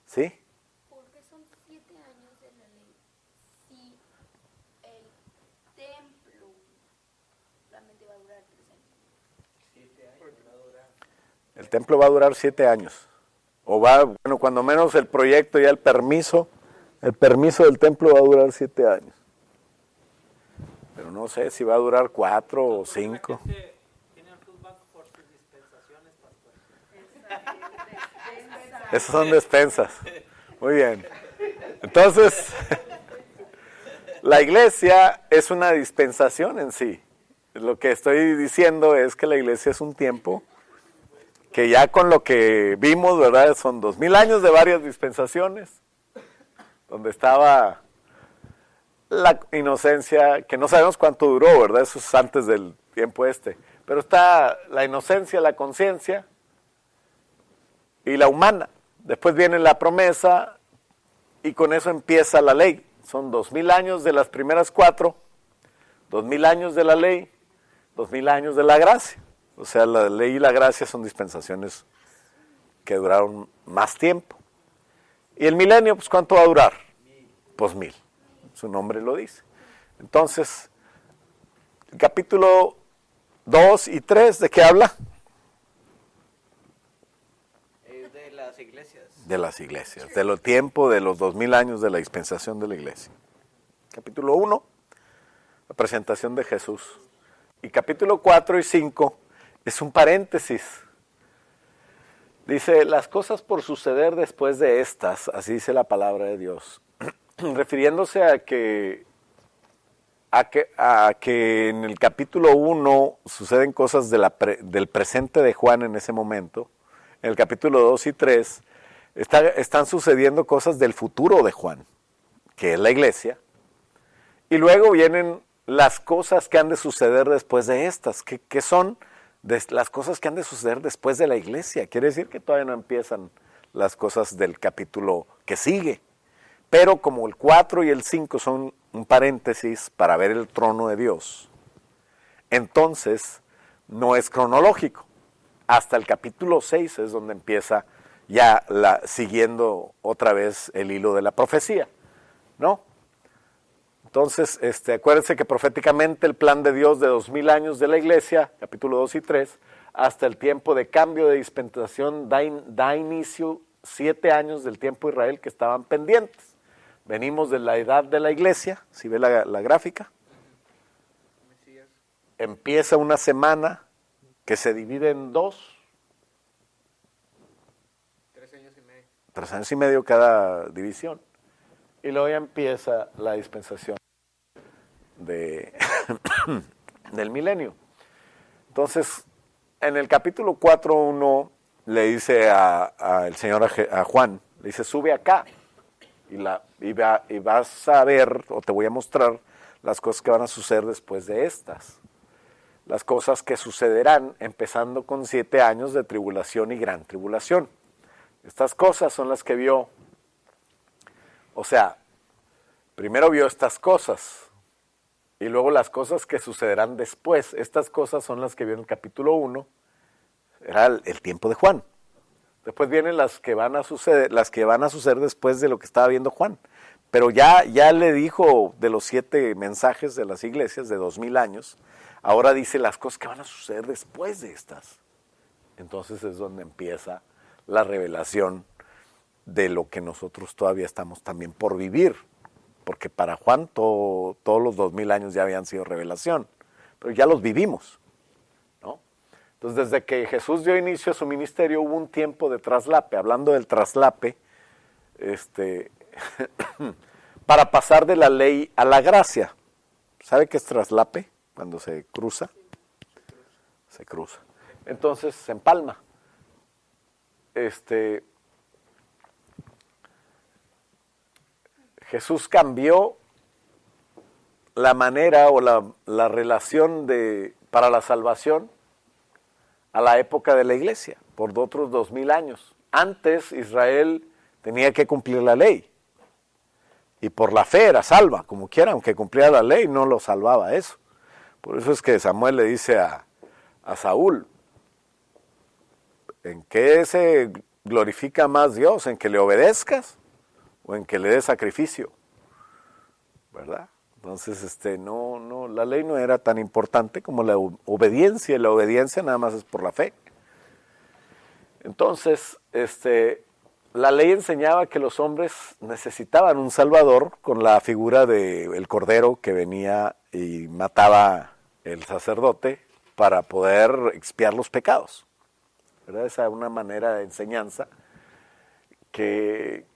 ¿Sí? ¿Por qué son 7 años de la ley? Si el templo solamente va a durar 3 años. 7 años va a durar. El templo va a durar 7 años. O va, bueno, cuando menos el proyecto, ya el permiso del templo va a durar 7 años. Pero no sé si va a durar 4 o 5. Tiene el feedback por sus dispensaciones, pastor. Esas son despensas. Muy bien. Entonces, la iglesia es una dispensación en sí. Lo que estoy diciendo es que la iglesia es un tiempo que ya con lo que vimos, ¿verdad? Son 2000 años de varias dispensaciones, donde estaba la inocencia, que no sabemos cuánto duró, ¿verdad? Eso es antes del tiempo pero está la inocencia, la conciencia y la humana. Después viene la promesa y con eso empieza la ley. Son 2000 años de las primeras 4, 2000 años de la ley, 2000 años de la gracia. O sea, la ley y la gracia son dispensaciones que duraron más tiempo. ¿Y el milenio, pues cuánto va a durar? Pues 1000. Su nombre lo dice. Entonces, el capítulo 2 y 3, ¿de qué habla? De las iglesias. De las iglesias, de los tiempos de los 2000 años de la dispensación de la iglesia. Capítulo 1, la presentación de Jesús. Y capítulo 4 y 5 es un paréntesis. Dice, las cosas por suceder después de estas, así dice la palabra de Dios, refiriéndose a que en el capítulo 1 suceden cosas del presente de Juan en ese momento, en el capítulo 2 y 3, están sucediendo cosas del futuro de Juan, que es la iglesia, y luego vienen las cosas que han de suceder después de estas, que son las cosas que han de suceder después de la iglesia. Quiere decir que todavía no empiezan las cosas del capítulo que sigue, pero como el 4 y el 5 son un paréntesis para ver el trono de Dios, entonces no es cronológico. Hasta el capítulo 6 es donde empieza ya siguiendo otra vez el hilo de la profecía, ¿no? Entonces, acuérdense que proféticamente el plan de Dios de 2000 años de la iglesia, capítulo 2 y 3, hasta el tiempo de cambio de dispensación da inicio 7 años del tiempo de Israel que estaban pendientes. Venimos de la edad de la iglesia, si ve la gráfica. Empieza una semana que se divide en 2. 3 años y medio. 3 años y medio cada división. Y luego ya empieza la dispensación del milenio. Entonces, en el capítulo 4:1 le dice el Señor a Juan, le dice, sube acá y vas a ver, o te voy a mostrar las cosas que van a suceder después de estas. Las cosas que sucederán empezando con 7 años de tribulación y gran tribulación. Estas cosas son las que vio. O sea, primero vio estas cosas y luego las cosas que sucederán después. Estas cosas son las que vio en el capítulo 1, era el tiempo de Juan. Después vienen las que van a suceder después de lo que estaba viendo Juan. Pero ya le dijo de los 7 mensajes de las iglesias de 2000 años, ahora dice las cosas que van a suceder después de estas. Entonces es donde empieza la revelación de lo que nosotros todavía estamos también por vivir, porque para Juan todos los 2000 años ya habían sido revelación, pero ya los vivimos, ¿no? Entonces, desde que Jesús dio inicio a su ministerio, hubo un tiempo de traslape. Hablando del traslape, para pasar de la ley a la gracia. ¿Sabe qué es traslape? Cuando se cruza. Se cruza. Entonces, se empalma. Jesús cambió la manera o la relación para la salvación a la época de la iglesia, por otros 2000 años. Antes Israel tenía que cumplir la ley, y por la fe era salva, como quiera, aunque cumpliera la ley, no lo salvaba eso. Por eso es que Samuel le dice a Saúl, ¿en qué se glorifica más Dios? ¿En que le obedezcas o en que le des sacrificio? ¿Verdad? Entonces, la ley no era tan importante como la obediencia, y la obediencia nada más es por la fe. Entonces, la ley enseñaba que los hombres necesitaban un salvador con la figura del cordero que venía y mataba el sacerdote para poder expiar los pecados. ¿Verdad? Esa es una manera de enseñanza que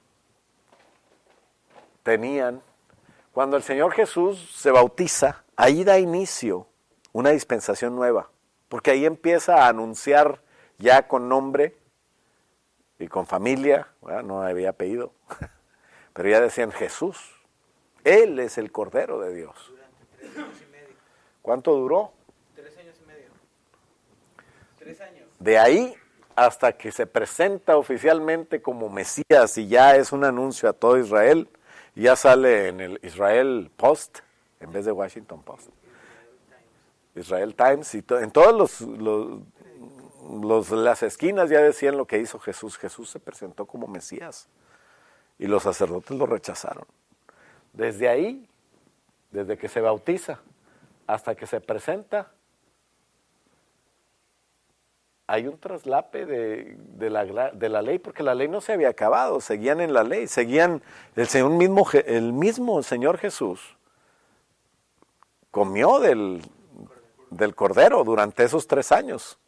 tenían. Cuando el Señor Jesús se bautiza, ahí da inicio una dispensación nueva, porque ahí empieza a anunciar ya con nombre y con familia, ¿verdad? No había apellido, pero ya decían Jesús, Él es el Cordero de Dios. Durante 3 años y medio. ¿Cuánto duró? 3 años y medio. 3 años. De ahí hasta que se presenta oficialmente como Mesías y ya es un anuncio a todo Israel, y ya sale en el Israel Post en vez de Washington Post. Israel Times, y en todos las esquinas ya decían lo que hizo Jesús. Jesús se presentó como Mesías y los sacerdotes lo rechazaron. Desde ahí, desde que se bautiza hasta que se presenta, hay un traslape de la ley, porque la ley no se había acabado, seguían en la ley, seguían, el mismo Señor Jesús comió del cordero durante esos 3 años,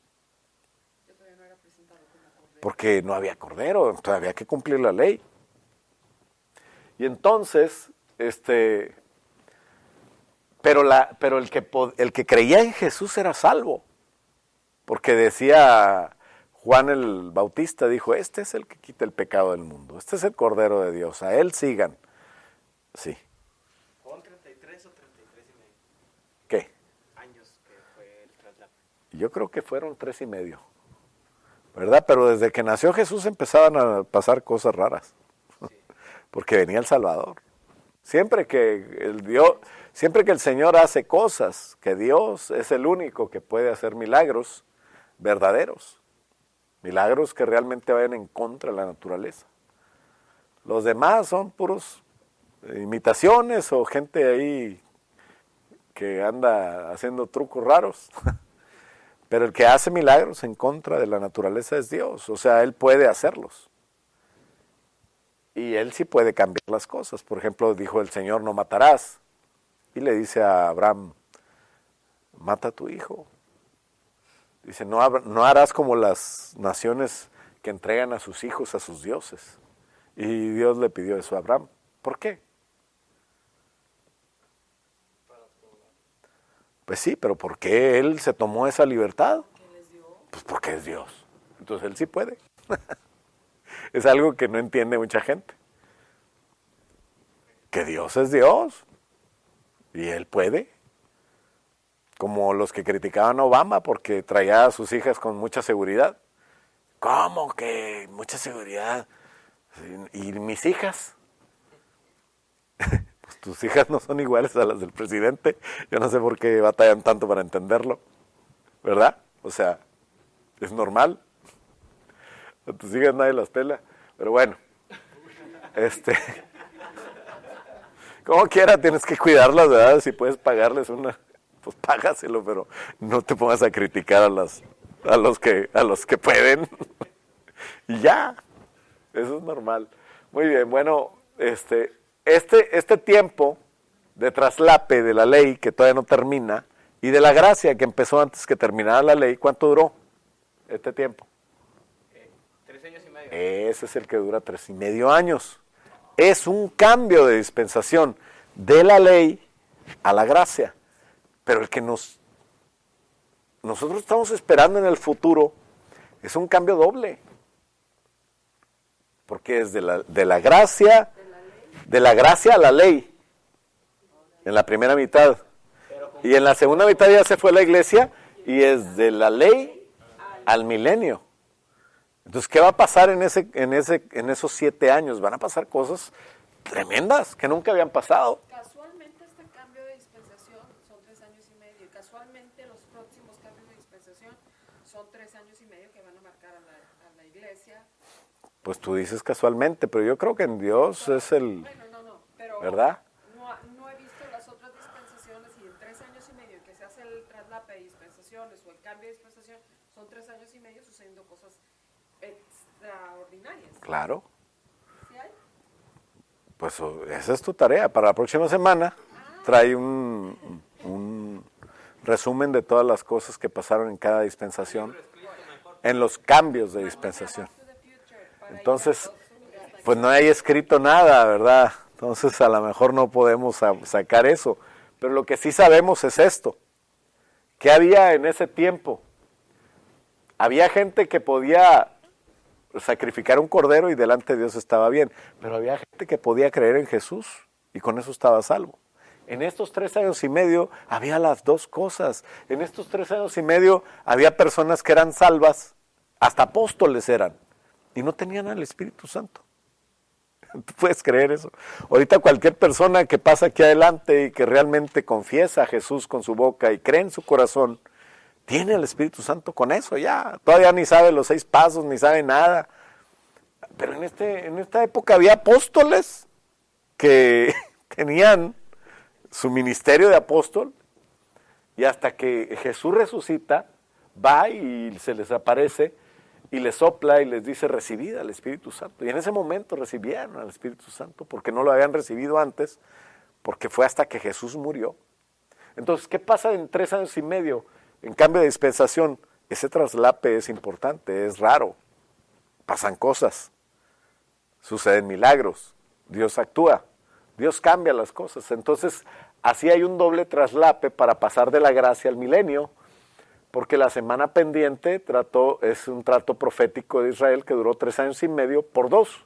porque no había cordero, todavía había que cumplir la ley. Y entonces, pero el que creía en Jesús era salvo. Porque decía Juan el Bautista dijo, este es el que quita el pecado del mundo, este es el Cordero de Dios, a él sigan. Sí. ¿Fueron 33 o 33 y medio ¿Qué? años que fue el traslado? Yo creo que fueron 3 y medio, ¿verdad? Pero desde que nació Jesús empezaban a pasar cosas raras, porque venía el Salvador. Siempre que el Señor hace cosas, que Dios es el único que puede hacer milagros verdaderos, milagros que realmente vayan en contra de la naturaleza. Los demás son puros imitaciones o gente ahí que anda haciendo trucos raros. Pero el que hace milagros en contra de la naturaleza es Dios, o sea, Él puede hacerlos. Y Él sí puede cambiar las cosas. Por ejemplo, dijo el Señor, no matarás. Y le dice a Abraham, mata a tu hijo. Dice, no harás como las naciones que entregan a sus hijos a sus dioses. Y Dios le pidió eso a Abraham. ¿Por qué? Pues sí, pero ¿por qué Él se tomó esa libertad? Pues porque es Dios. Entonces Él sí puede. Es algo que no entiende mucha gente. Que Dios es Dios. Y Él puede. Como los que criticaban a Obama porque traía a sus hijas con mucha seguridad. ¿Cómo que mucha seguridad? ¿Y mis hijas? Pues tus hijas no son iguales a las del presidente. Yo no sé por qué batallan tanto para entenderlo. ¿Verdad? O sea, es normal. A tus hijas nadie las pela. Pero bueno, como quiera tienes que cuidarlas, ¿verdad? Si puedes pagarles una, pues págaselo, pero no te pongas a criticar a los que pueden. Y ya, eso es normal. Muy bien, bueno, este tiempo de traslape de la ley que todavía no termina y de la gracia que empezó antes que terminara la ley, ¿cuánto duró este tiempo? 3 años y medio. Ese es el que dura 3 y medio años. Es un cambio de dispensación de la ley a la gracia. Pero el que nosotros estamos esperando en el futuro es un cambio doble. Porque es de la gracia a la ley. En la primera mitad. Y en la segunda mitad ya se fue la iglesia y es de la ley al milenio. Entonces, ¿qué va a pasar en esos 7 años? Van a pasar cosas tremendas que nunca habían pasado. Casualmente este cambio de dispensación son 3 años y medio y casualmente los próximos cambios de dispensación son 3 años y medio que van a marcar a la iglesia. Pues tú dices casualmente, pero yo creo que en Dios es el... Bueno, no, pero ¿verdad? no he visto las otras dispensaciones y en 3 años y medio que se hace el traslape de dispensaciones o el cambio de dispensación, son 3 años y medio sucediendo cosas extraordinarias. Claro. ¿Sí hay? Pues esa es tu tarea. Para la próxima semana trae un resumen de todas las cosas que pasaron en cada dispensación, en los cambios de dispensación. Entonces, pues no hay escrito nada, ¿verdad? Entonces a lo mejor no podemos sacar eso. Pero lo que sí sabemos es esto. ¿Qué había en ese tiempo? Había gente que podía sacrificar un cordero y delante de Dios estaba bien, pero había gente que podía creer en Jesús y con eso estaba salvo. En estos 3 años y medio había las dos cosas. En estos 3 años y medio había personas que eran salvas, hasta apóstoles eran, y no tenían al Espíritu Santo. ¿Tú puedes creer eso? Ahorita cualquier persona que pasa aquí adelante y que realmente confiesa a Jesús con su boca y cree en su corazón, tiene el Espíritu Santo con eso ya. Todavía ni sabe los 6 pasos, ni sabe nada. Pero en esta época había apóstoles que tenían su ministerio de apóstol y hasta que Jesús resucita, va y se les aparece y les sopla y les dice recibid al Espíritu Santo. Y en ese momento recibieron al Espíritu Santo porque no lo habían recibido antes, porque fue hasta que Jesús murió. Entonces, ¿qué pasa en 3 años y medio? En cambio de dispensación, ese traslape es importante, es raro. Pasan cosas, suceden milagros, Dios actúa, Dios cambia las cosas. Entonces, así hay un doble traslape para pasar de la gracia al milenio, porque la semana pendiente es un trato profético de Israel que duró 3 años y medio por 2,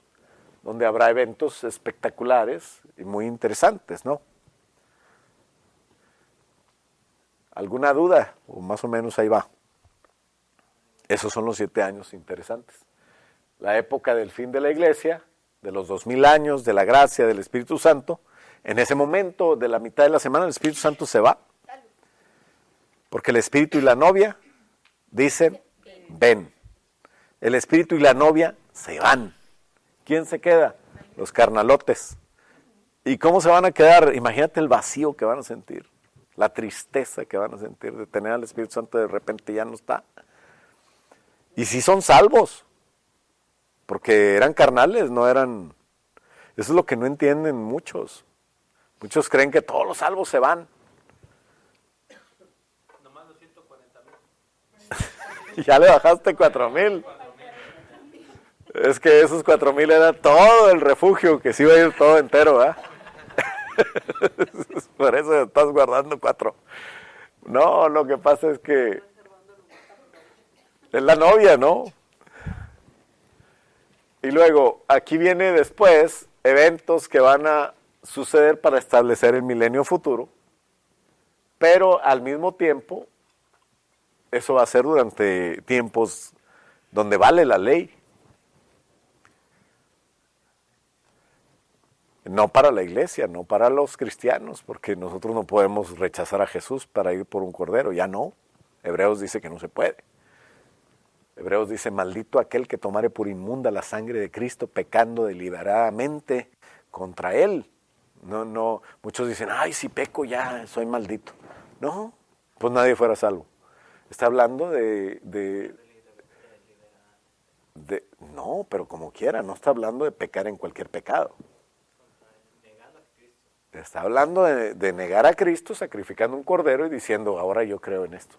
donde habrá eventos espectaculares y muy interesantes, ¿no? ¿Alguna duda? O más o menos ahí va. Esos son los 7 años interesantes. La época del fin de la iglesia, de los 2000 años, de la gracia del Espíritu Santo. En ese momento, de la mitad de la semana, el Espíritu Santo se va. Porque el Espíritu y la novia dicen, ven. El Espíritu y la novia se van. ¿Quién se queda? Los carnalotes. ¿Y cómo se van a quedar? Imagínate el vacío que van a sentir, la tristeza que van a sentir de tener al Espíritu Santo de repente ya no está. Y si son salvos, porque eran carnales, no eran... Eso es lo que no entienden muchos. Muchos creen que todos los salvos se van. Nomás los 140,000. Ya le bajaste 4,000. Es que esos 4,000 era todo el refugio, que se iba a ir todo entero, ¿eh? Por eso estás guardando 4. No, lo que pasa es que es la novia, ¿no? Y luego, aquí viene después eventos que van a suceder para establecer el milenio futuro, pero al mismo tiempo, eso va a ser durante tiempos donde vale la ley. No para la iglesia, no para los cristianos, porque nosotros no podemos rechazar a Jesús para ir por un cordero, ya no. Hebreos dice que no se puede. Hebreos dice, maldito aquel que tomare por inmunda la sangre de Cristo, pecando deliberadamente contra él. No, muchos dicen, ay, si peco ya soy maldito. No, pues nadie fuera salvo. Está hablando no, pero como quiera, no está hablando de pecar en cualquier pecado. Está hablando de negar a Cristo, sacrificando un cordero y diciendo, ahora yo creo en esto.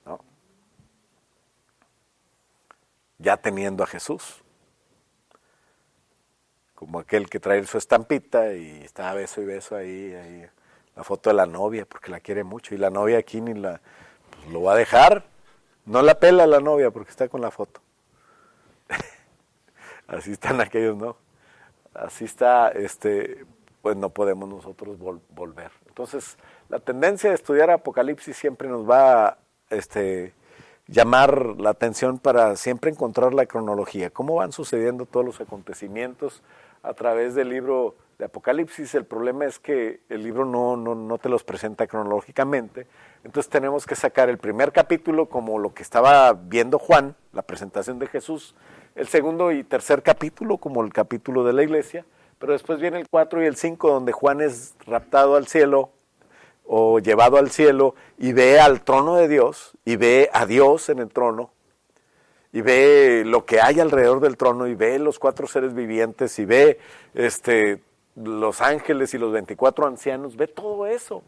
¿No? Ya teniendo a Jesús. Como aquel que trae su estampita y está beso y beso ahí la foto de la novia, porque la quiere mucho. Y la novia aquí ni pues lo va a dejar. No la pela la novia porque está con la foto. Así están aquellos, ¿no? Así está, pues no podemos nosotros volver. Entonces, la tendencia de estudiar Apocalipsis siempre nos va a llamar la atención para siempre encontrar la cronología. ¿Cómo van sucediendo todos los acontecimientos a través del libro de Apocalipsis? El problema es que el libro no te los presenta cronológicamente. Entonces tenemos que sacar el primer capítulo como lo que estaba viendo Juan, la presentación de Jesús, el segundo y tercer capítulo como el capítulo de la iglesia, pero después viene el 4 y el 5 donde Juan es raptado al cielo o llevado al cielo y ve al trono de Dios y ve a Dios en el trono y ve lo que hay alrededor del trono y ve los 4 seres vivientes y ve los ángeles y los 24 ancianos, ve todo eso.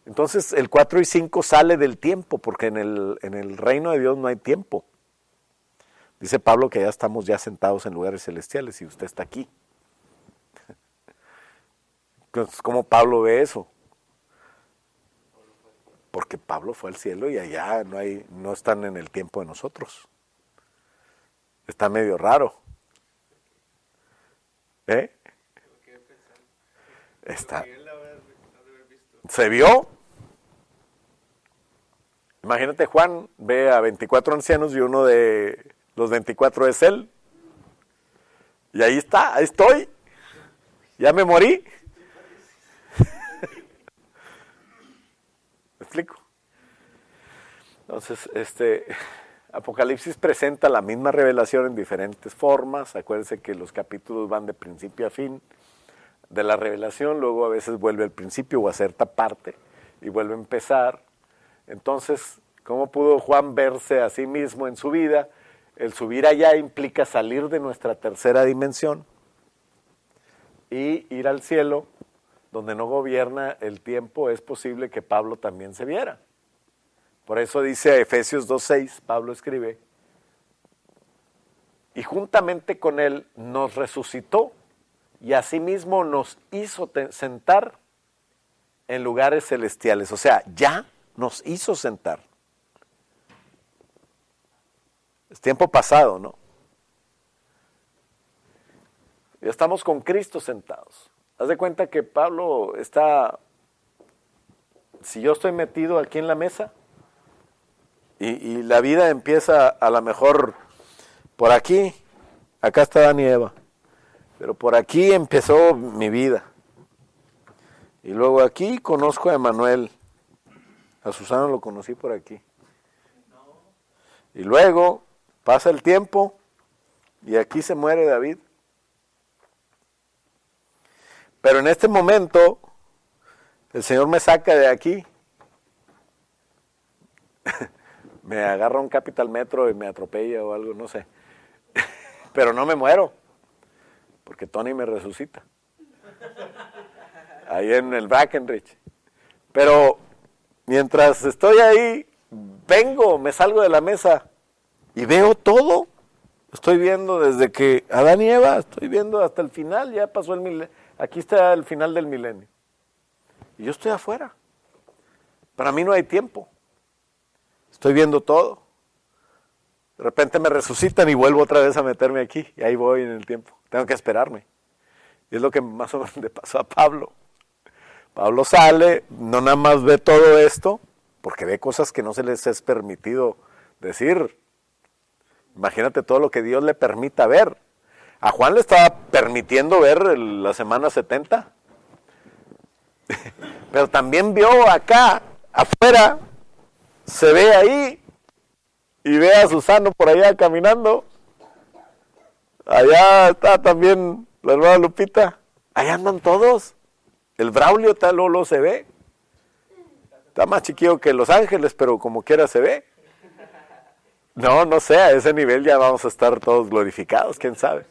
Entonces el 4 y 5 sale del tiempo porque en el reino de Dios no hay tiempo. Dice Pablo que ya estamos ya sentados en lugares celestiales y usted está aquí. Entonces, ¿cómo Pablo ve eso? Porque Pablo fue al cielo y allá no están en el tiempo de nosotros. Está medio raro. Está. ¿Se vio? Imagínate, Juan ve a 24 ancianos y uno de los 24 es él. Y ahí está, ahí estoy. Ya me morí. ¿Me explico? Entonces, Apocalipsis presenta la misma revelación en diferentes formas. Acuérdense que los capítulos van de principio a fin de la revelación, luego a veces vuelve al principio o a cierta parte y vuelve a empezar. Entonces, ¿cómo pudo Juan verse a sí mismo en su vida? El subir allá implica salir de nuestra tercera dimensión y ir al cielo, donde no gobierna el tiempo. Es posible que Pablo también se viera. Por eso dice Efesios 2:6, Pablo escribe, y juntamente con él nos resucitó y asimismo nos hizo sentar en lugares celestiales. O sea, ya nos hizo sentar. Es tiempo pasado, ¿no? Ya estamos con Cristo sentados. Haz de cuenta que Pablo está, si yo estoy metido aquí en la mesa y la vida empieza a lo mejor por aquí, acá está Adán y Eva, pero por aquí empezó mi vida. Y luego aquí conozco a Emanuel, a Susana lo conocí por aquí. Y luego pasa el tiempo y aquí se muere David. Pero en este momento, el Señor me saca de aquí, me agarra un Capital Metro y me atropella o algo, no sé. Pero no me muero, porque Tony me resucita. Ahí en el Brackenridge. Pero mientras estoy ahí, me salgo de la mesa y veo todo. Estoy viendo desde que Adán y Eva, estoy viendo hasta el final, ya pasó el milenio. Aquí está el final del milenio. Y yo estoy afuera. Para mí no hay tiempo. Estoy viendo todo. De repente me resucitan y vuelvo otra vez a meterme aquí. Y ahí voy en el tiempo. Tengo que esperarme. Y es lo que más o menos le pasó a Pablo. Pablo sale, no nada más ve todo esto, porque ve cosas que no se les es permitido decir. Imagínate todo lo que Dios le permita ver. A Juan le estaba permitiendo ver la semana 70. Pero también vio acá, afuera, se ve ahí, y ve a Susano por allá caminando. Allá está también la hermana Lupita. Allá andan todos. El Braulio tal Lolo se ve. Está más chiquillo que Los Ángeles, pero como quiera se ve. No sé, a ese nivel ya vamos a estar todos glorificados, quién sabe.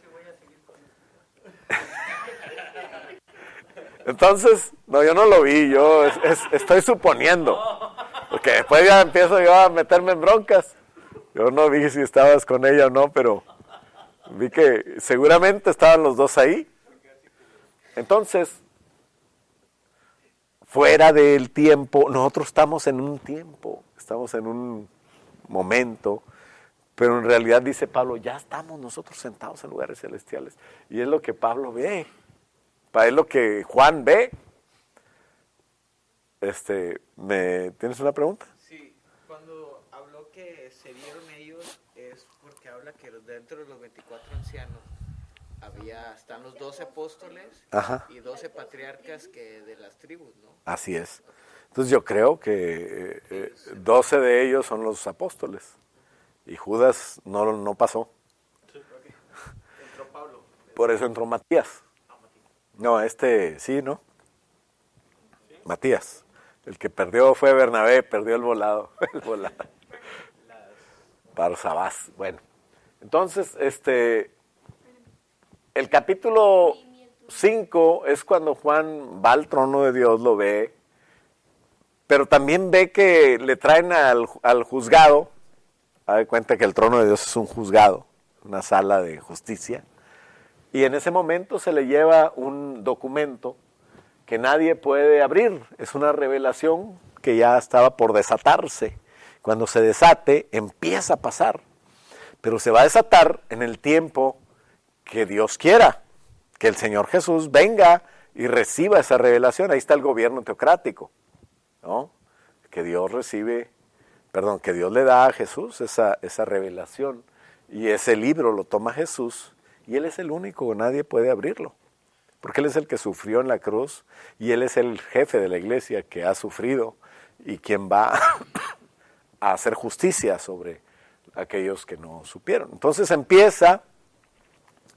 Entonces, no, yo no lo vi, yo estoy suponiendo, porque después ya empiezo yo a meterme en broncas. Yo no vi si estabas con ella o no, pero vi que seguramente estaban los dos ahí. Entonces, fuera del tiempo, nosotros estamos en un tiempo, estamos en un momento, pero en realidad dice Pablo, ya estamos nosotros sentados en lugares celestiales. Y es lo que Pablo ve. Es lo que Juan ve. ¿Tienes una pregunta? Sí, cuando habló que se vieron ellos es porque habla que dentro de los 24 ancianos están los 12 apóstoles. Ajá. Y 12 patriarcas que de las tribus, ¿no? Así es. Entonces yo creo que 12 de ellos son los apóstoles y Judas no pasó. Entró Pablo. Por eso entró Matías. No, sí, ¿no? ¿Sí? Matías. El que perdió fue Bernabé, perdió el volado. Barsabás. Bueno, entonces, el capítulo 5 es cuando Juan va al trono de Dios, lo ve, pero también ve que le traen al juzgado. Haz cuenta que el trono de Dios es un juzgado, una sala de justicia. Y en ese momento se le lleva un documento que nadie puede abrir. Es una revelación que ya estaba por desatarse. Cuando se desate, empieza a pasar. Pero se va a desatar en el tiempo que Dios quiera. Que el Señor Jesús venga y reciba esa revelación. Ahí está el gobierno teocrático, ¿no? Que Dios le da a Jesús esa revelación. Y ese libro lo toma Jesús. Y Él es el único, nadie puede abrirlo. Porque Él es el que sufrió en la cruz y Él es el jefe de la iglesia que ha sufrido y quien va a hacer justicia sobre aquellos que no supieron. Entonces empieza,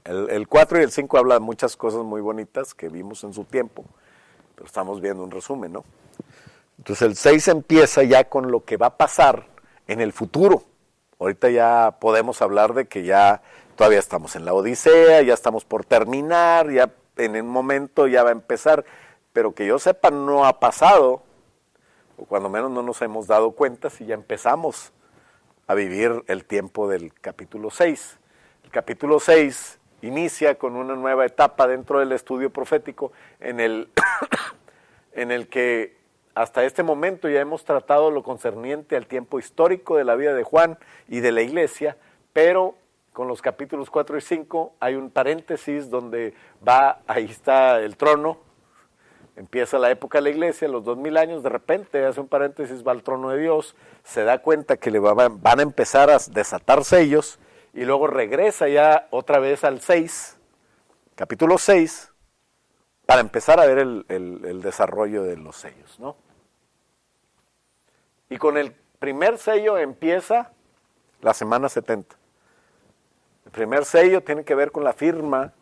el 4 y el 5 habla de muchas cosas muy bonitas que vimos en su tiempo, pero estamos viendo un resumen, ¿no? Entonces el 6 empieza ya con lo que va a pasar en el futuro. Ahorita ya podemos hablar de que ya todavía estamos en la Odisea, ya estamos por terminar, ya en un momento ya va a empezar, pero que yo sepa no ha pasado, o cuando menos no nos hemos dado cuenta si ya empezamos a vivir el tiempo del capítulo 6. El capítulo 6 inicia con una nueva etapa dentro del estudio profético en el que hasta este momento ya hemos tratado lo concerniente al tiempo histórico de la vida de Juan y de la iglesia, pero con los capítulos 4 y 5 hay un paréntesis donde ahí está el trono, empieza la época de la iglesia, los 2000 años, de repente hace un paréntesis, va al trono de Dios, se da cuenta que van a empezar a desatar sellos, y luego regresa ya otra vez al 6, capítulo 6, para empezar a ver el desarrollo de los sellos, ¿no? Y con el primer sello empieza la semana 70. El primer sello tiene que ver con la firma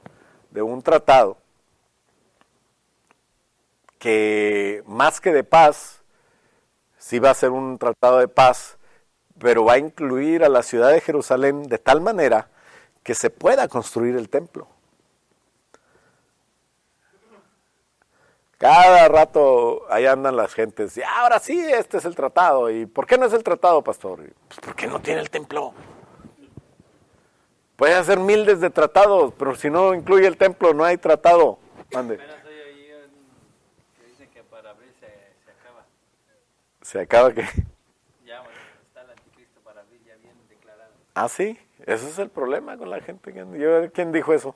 de un tratado que más que de paz, sí va a ser un tratado de paz, pero va a incluir a la ciudad de Jerusalén de tal manera que se pueda construir el templo. Cada rato ahí andan las gentes, y ahora sí, este es el tratado. ¿Y por qué no es el tratado, pastor? Pues porque no tiene el templo. Puede hacer miles de tratados, pero si no incluye el templo, no hay tratado. Mande. Apenas hay ahí que dicen que para abril se acaba. ¿Se acaba qué? Ya, bueno, está el anticristo para abril ya bien declarado. Ah, sí, ese es el problema con la gente. ¿Quién dijo eso?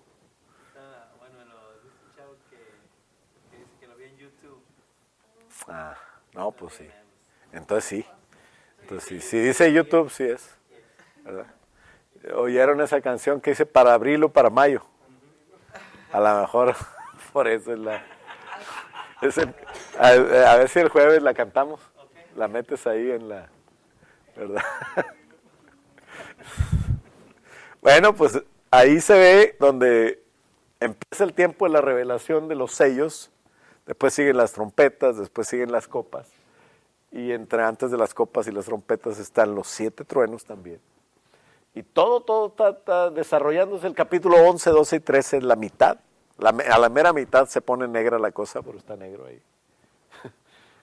Bueno, lo he escuchado que dice que lo vi en YouTube. Ah, no, pues sí. Entonces sí. Entonces sí. Si dice YouTube, sí es. ¿Verdad? ¿Oyeron esa canción que dice para abril o para mayo? A lo mejor por eso es la... a ver si el jueves la cantamos. La metes ahí en la... ¿Verdad? Bueno, pues ahí se ve donde empieza el tiempo de la revelación de los sellos, después siguen las trompetas, después siguen las copas, y antes de las copas y las trompetas están los 7 truenos también. Y todo está desarrollándose. El capítulo 11, 12 y 13 es la mitad. A la mera mitad se pone negra la cosa, pero está negro ahí.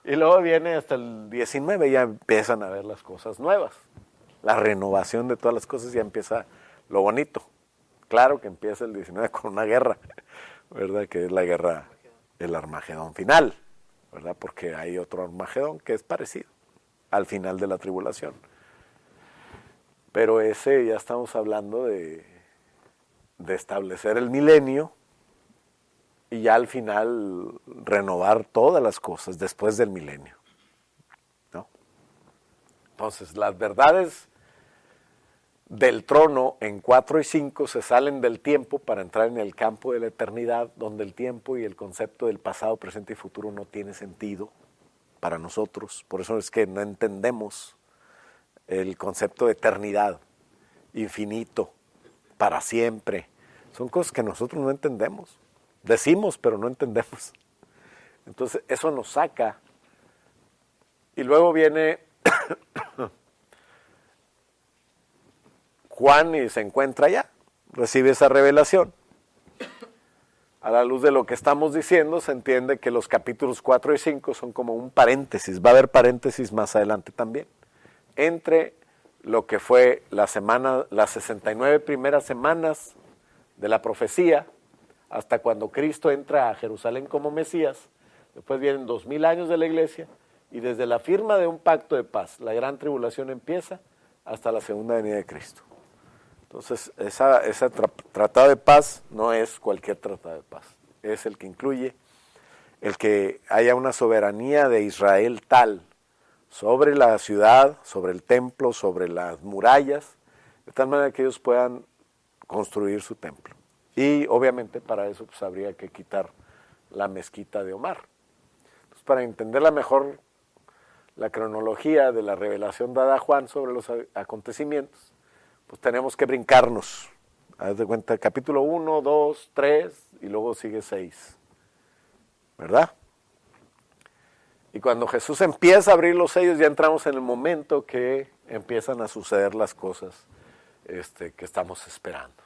Y luego viene hasta el 19, ya empiezan a ver las cosas nuevas. La renovación de todas las cosas, ya empieza lo bonito. Claro que empieza el 19 con una guerra, ¿verdad? Que es la guerra, el Armagedón final, ¿verdad? Porque hay otro Armagedón que es parecido al final de la tribulación. Pero ese ya estamos hablando de establecer el milenio y ya al final renovar todas las cosas después del milenio, ¿no? Entonces, las verdades del trono en 4 y 5 se salen del tiempo para entrar en el campo de la eternidad, donde el tiempo y el concepto del pasado, presente y futuro no tiene sentido para nosotros. Por eso es que no entendemos el concepto de eternidad, infinito, para siempre. Son cosas que nosotros no entendemos. Decimos, pero no entendemos. Entonces, eso nos saca. Y luego viene Juan y se encuentra allá, recibe esa revelación. A la luz de lo que estamos diciendo, se entiende que los capítulos 4 y 5 son como un paréntesis. Va a haber paréntesis más adelante también. Entre lo que fue las 69 primeras semanas de la profecía, hasta cuando Cristo entra a Jerusalén como Mesías. Después vienen 2000 años de la iglesia, y desde la firma de un pacto de paz, la gran tribulación empieza hasta la segunda venida de Cristo. Entonces, ese tratado de paz no es cualquier tratado de paz, es el que incluye el que haya una soberanía de Israel tal sobre la ciudad, sobre el templo, sobre las murallas, de tal manera que ellos puedan construir su templo. Y obviamente para eso pues habría que quitar la mezquita de Omar. Entonces, para entenderla mejor, la cronología de la revelación dada a Juan sobre los acontecimientos, pues tenemos que brincarnos. Haz de cuenta, capítulo 1, 2, 3 y luego sigue 6. ¿Verdad? Y cuando Jesús empieza a abrir los sellos, ya entramos en el momento que empiezan a suceder las cosas que estamos esperando.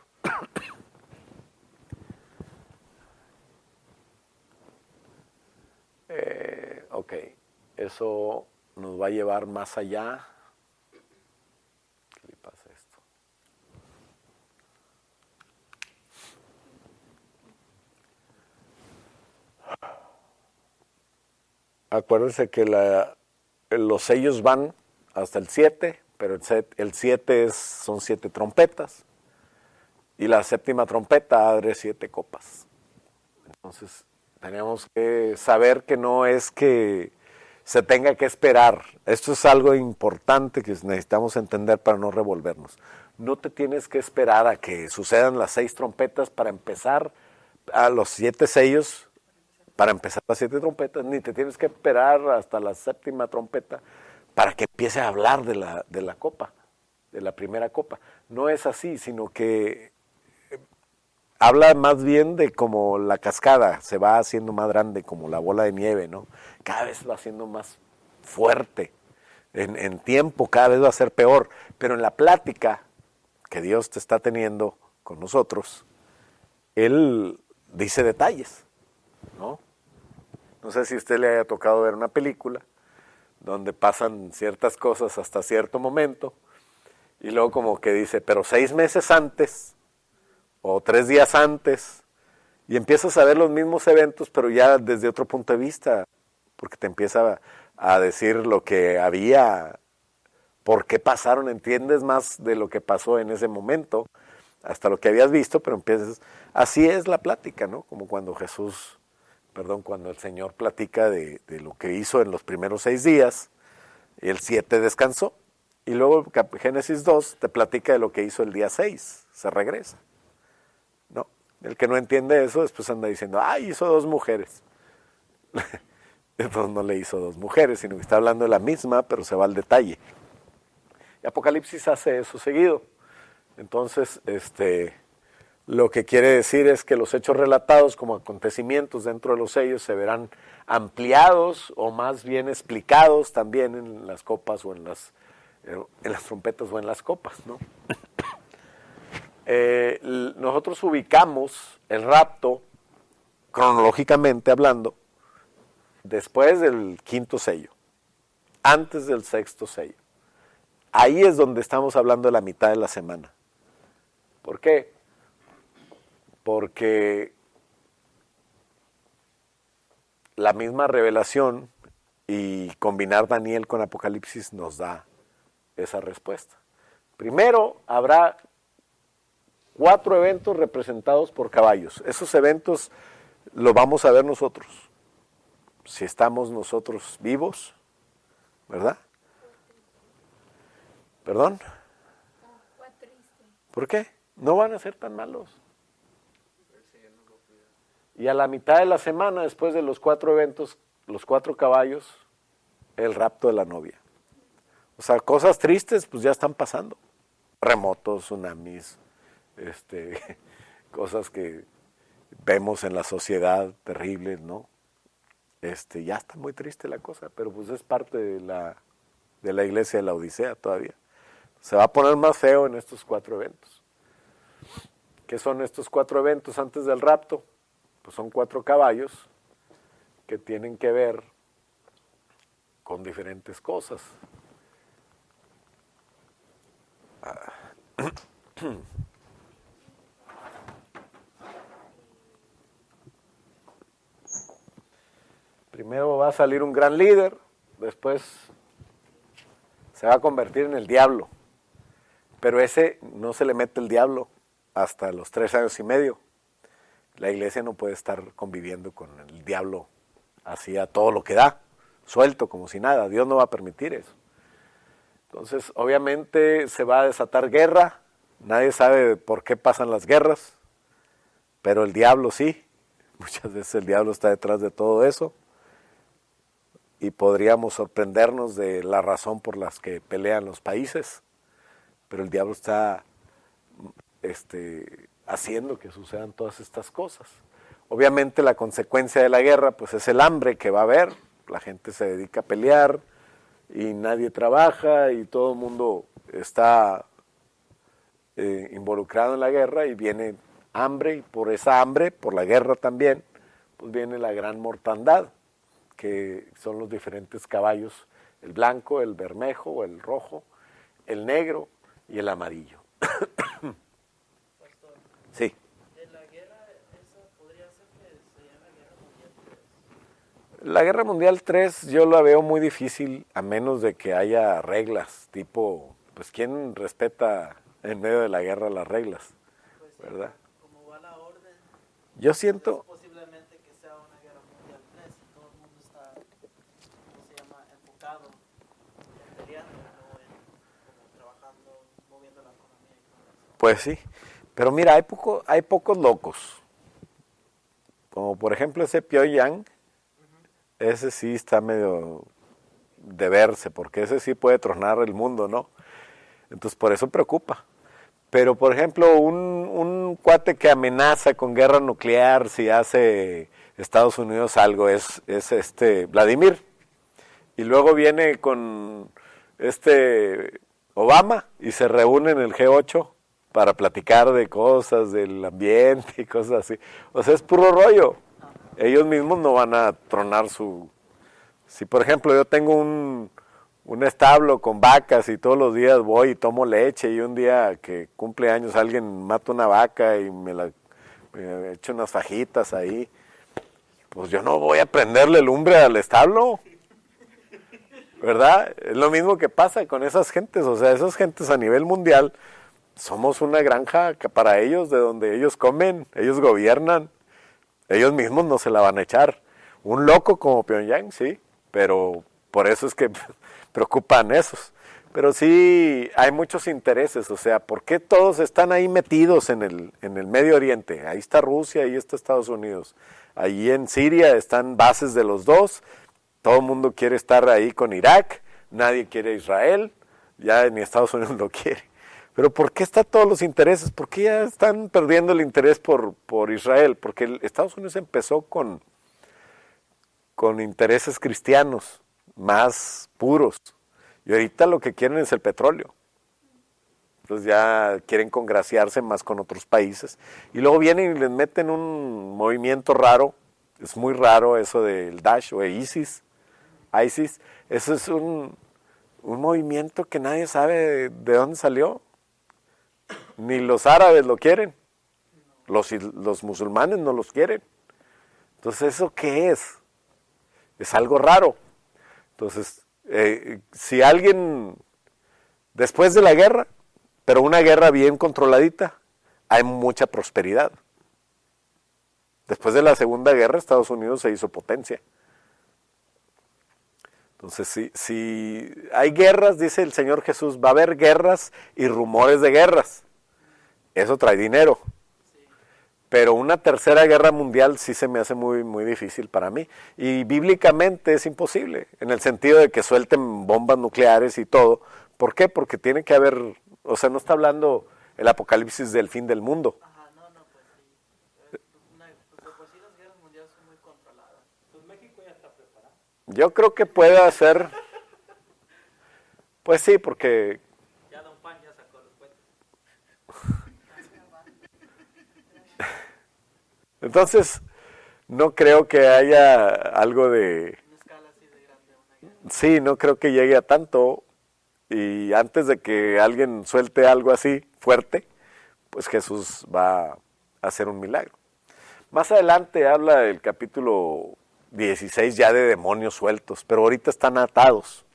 Ok, eso nos va a llevar más allá. ¿Qué le pasa a esto? acuérdense que los sellos van hasta el 7, pero el 7 son 7 trompetas, y la séptima trompeta abre 7 copas. Entonces, tenemos que saber que no es que se tenga que esperar. Esto es algo importante que necesitamos entender para no revolvernos. No te tienes que esperar a que sucedan las 6 trompetas para empezar a los 7 sellos, para empezar las 7 trompetas, ni te tienes que esperar hasta la séptima trompeta para que empiece a hablar de la copa, de la primera copa. No es así, sino que habla más bien de como la cascada se va haciendo más grande, como la bola de nieve, ¿no? Cada vez va siendo más fuerte. En tiempo cada vez va a ser peor. Pero en la plática que Dios te está teniendo con nosotros, Él dice detalles, ¿no? No sé si a usted le haya tocado ver una película donde pasan ciertas cosas hasta cierto momento y luego como que dice, pero 6 meses antes o 3 días antes, y empiezas a ver los mismos eventos, pero ya desde otro punto de vista, porque te empieza a decir lo que había, por qué pasaron, entiendes más de lo que pasó en ese momento, hasta lo que habías visto, pero empiezas, así es la plática, ¿no? Como cuando cuando el Señor platica de lo que hizo en los primeros 6 días, y el 7 descansó, y luego Génesis 2 te platica de lo que hizo el día 6, se regresa. No, el que no entiende eso después anda diciendo, hizo 2 mujeres. Entonces no le hizo 2 mujeres, sino que está hablando de la misma, pero se va al detalle. Y Apocalipsis hace eso seguido. Entonces, lo que quiere decir es que los hechos relatados como acontecimientos dentro de los sellos se verán ampliados o más bien explicados también en las copas o en las trompetas o en las copas, ¿no? Nosotros ubicamos el rapto, cronológicamente hablando, después del 5.º sello, antes del 6.º sello. Ahí es donde estamos hablando de la mitad de la semana. ¿Por qué? Porque la misma revelación y combinar Daniel con Apocalipsis nos da esa respuesta. Primero, habrá 4 eventos representados por caballos. Esos eventos los vamos a ver nosotros, si estamos nosotros vivos, ¿verdad? ¿Perdón? ¿Por qué? No van a ser tan malos. Y a la mitad de la semana, después de los 4 eventos, los 4 caballos, el rapto de la novia. O sea, cosas tristes pues ya están pasando. Terremotos, tsunamis, cosas que vemos en la sociedad terribles, ¿no? Ya está muy triste la cosa, pero pues es parte de la iglesia de la Odisea todavía. Se va a poner más feo en estos 4 eventos. ¿Qué son estos 4 eventos antes del rapto? Pues son 4 caballos que tienen que ver con diferentes cosas. Primero va a salir un gran líder, después se va a convertir en el diablo, pero ese no se le mete el diablo hasta los 3 años y medio. La iglesia no puede estar conviviendo con el diablo así a todo lo que da, suelto como si nada. Dios no va a permitir eso. Entonces, obviamente se va a desatar guerra. Nadie sabe por qué pasan las guerras, pero el diablo sí. Muchas veces el diablo está detrás de todo eso. Y podríamos sorprendernos de la razón por las que pelean los países, pero el diablo está haciendo que sucedan todas estas cosas. Obviamente la consecuencia de la guerra pues es el hambre que va a haber, la gente se dedica a pelear y nadie trabaja y todo el mundo está involucrado en la guerra y viene hambre, y por esa hambre, por la guerra también, pues viene la gran mortandad, que son los diferentes caballos, el blanco, el bermejo, el rojo, el negro y el amarillo. Pastor, Sí. de la guerra, esa podría ser que se llame Guerra Mundial La Guerra Mundial 3 yo la veo muy difícil a menos de que haya reglas, tipo, pues ¿quién respeta en medio de la guerra las reglas? Pues sí, ¿Verdad? como va la orden, Yo es siento, posiblemente que sea una guerra mundial 3 y todo el mundo está, ¿cómo se llama?, enfocado en peleando, no en como trabajando, moviendo la economía y todo eso. pues sí, pero mira, hay pocos locos, como por ejemplo ese Pyongyang, ese sí está medio de verse, porque ese sí puede tronar el mundo, ¿no? Entonces por eso preocupa. Pero por ejemplo, un cuate que amenaza con guerra nuclear si hace Estados Unidos algo es Vladimir. Y luego viene con Obama y se reúne en el G8 para platicar de cosas del ambiente y cosas así. O sea, es puro rollo. Ellos mismos no van a tronar su... Si por ejemplo yo tengo un establo con vacas y todos los días voy y tomo leche y un día que cumple años alguien mata una vaca y me echo unas fajitas ahí, pues yo no voy a prenderle lumbre al establo, ¿verdad? Es lo mismo que pasa con esas gentes, o sea, esas gentes a nivel mundial somos una granja que para ellos, de donde ellos comen, ellos gobiernan, ellos mismos no se la van a echar. Un loco como Pyongyang, sí, pero por eso es que preocupan esos. Pero sí hay muchos intereses, o sea, ¿por qué todos están ahí metidos en el Medio Oriente? Ahí está Rusia, ahí está Estados Unidos. Allí en Siria están bases de los dos, todo el mundo quiere estar ahí con Irak, nadie quiere Israel, ya ni Estados Unidos lo quiere. Pero ¿por qué están todos los intereses? ¿Por qué ya están perdiendo el interés por Israel? Porque Estados Unidos empezó con intereses cristianos más puros. Y ahorita lo que quieren es el petróleo. Entonces ya quieren congraciarse más con otros países. Y luego vienen y les meten un movimiento raro. Es muy raro eso del Daesh o ISIS. Eso es un movimiento que nadie sabe de dónde salió. Ni los árabes lo quieren. Los musulmanes no los quieren. Entonces, ¿eso qué es? Es algo raro. Entonces, si alguien, después de la guerra, pero una guerra bien controladita, hay mucha prosperidad. Después de la Segunda Guerra, Estados Unidos se hizo potencia. Entonces, si hay guerras, dice el Señor Jesús, va a haber guerras y rumores de guerras. Eso trae dinero. Pero una tercera guerra mundial sí se me hace muy, muy difícil para mí. Y bíblicamente es imposible, en el sentido de que suelten bombas nucleares y todo. ¿Por qué? Porque tiene que haber, o sea, no está hablando el apocalipsis del fin del mundo. Ajá, no, pues sí. Pues de por sí las guerras mundiales son muy controladas. Pues México ya está preparado. Yo creo que puede hacer, pues sí, porque... Ya Don Pan ya sacó los cuentos. Entonces, no creo que haya algo de... Una escala así de grande, una guerra. Sí, no creo que llegue a tanto. Y antes de que alguien suelte algo así fuerte, pues Jesús va a hacer un milagro. Más adelante habla el capítulo 16 ya de demonios sueltos, pero ahorita están atados.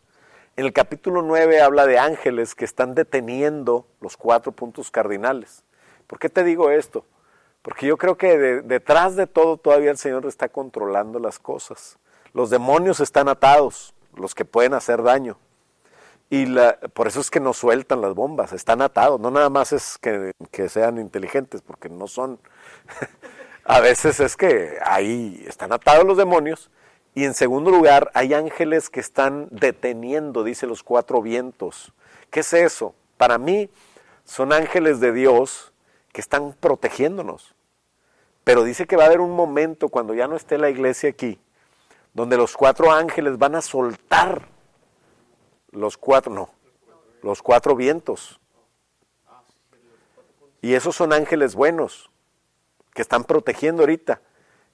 En el capítulo 9 habla de ángeles que están deteniendo los 4 puntos cardinales. ¿Por qué te digo esto? Porque yo creo que detrás de todo todavía el Señor está controlando las cosas. Los demonios están atados, los que pueden hacer daño. Y por eso es que no sueltan las bombas, están atados. No nada más es que sean inteligentes, porque no son. A veces es que ahí están atados los demonios. Y en segundo lugar, hay ángeles que están deteniendo, dice, los 4 vientos. ¿Qué es eso? Para mí, son ángeles de Dios que están protegiéndonos. Pero dice que va a haber un momento cuando ya no esté la iglesia aquí, donde los 4 ángeles van a soltar los 4 vientos. Y esos son ángeles buenos, que están protegiendo ahorita.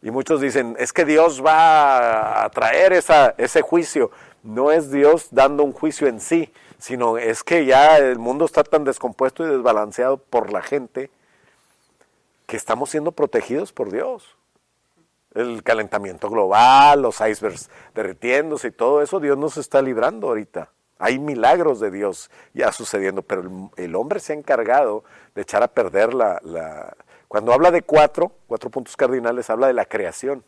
Y muchos dicen, es que Dios va a traer ese juicio. No es Dios dando un juicio en sí, sino es que ya el mundo está tan descompuesto y desbalanceado por la gente que estamos siendo protegidos por Dios. El calentamiento global, los icebergs derritiéndose y todo eso, Dios nos está librando ahorita. Hay milagros de Dios ya sucediendo, pero el hombre se ha encargado de echar a perder Cuando habla de cuatro puntos cardinales, habla de la creación.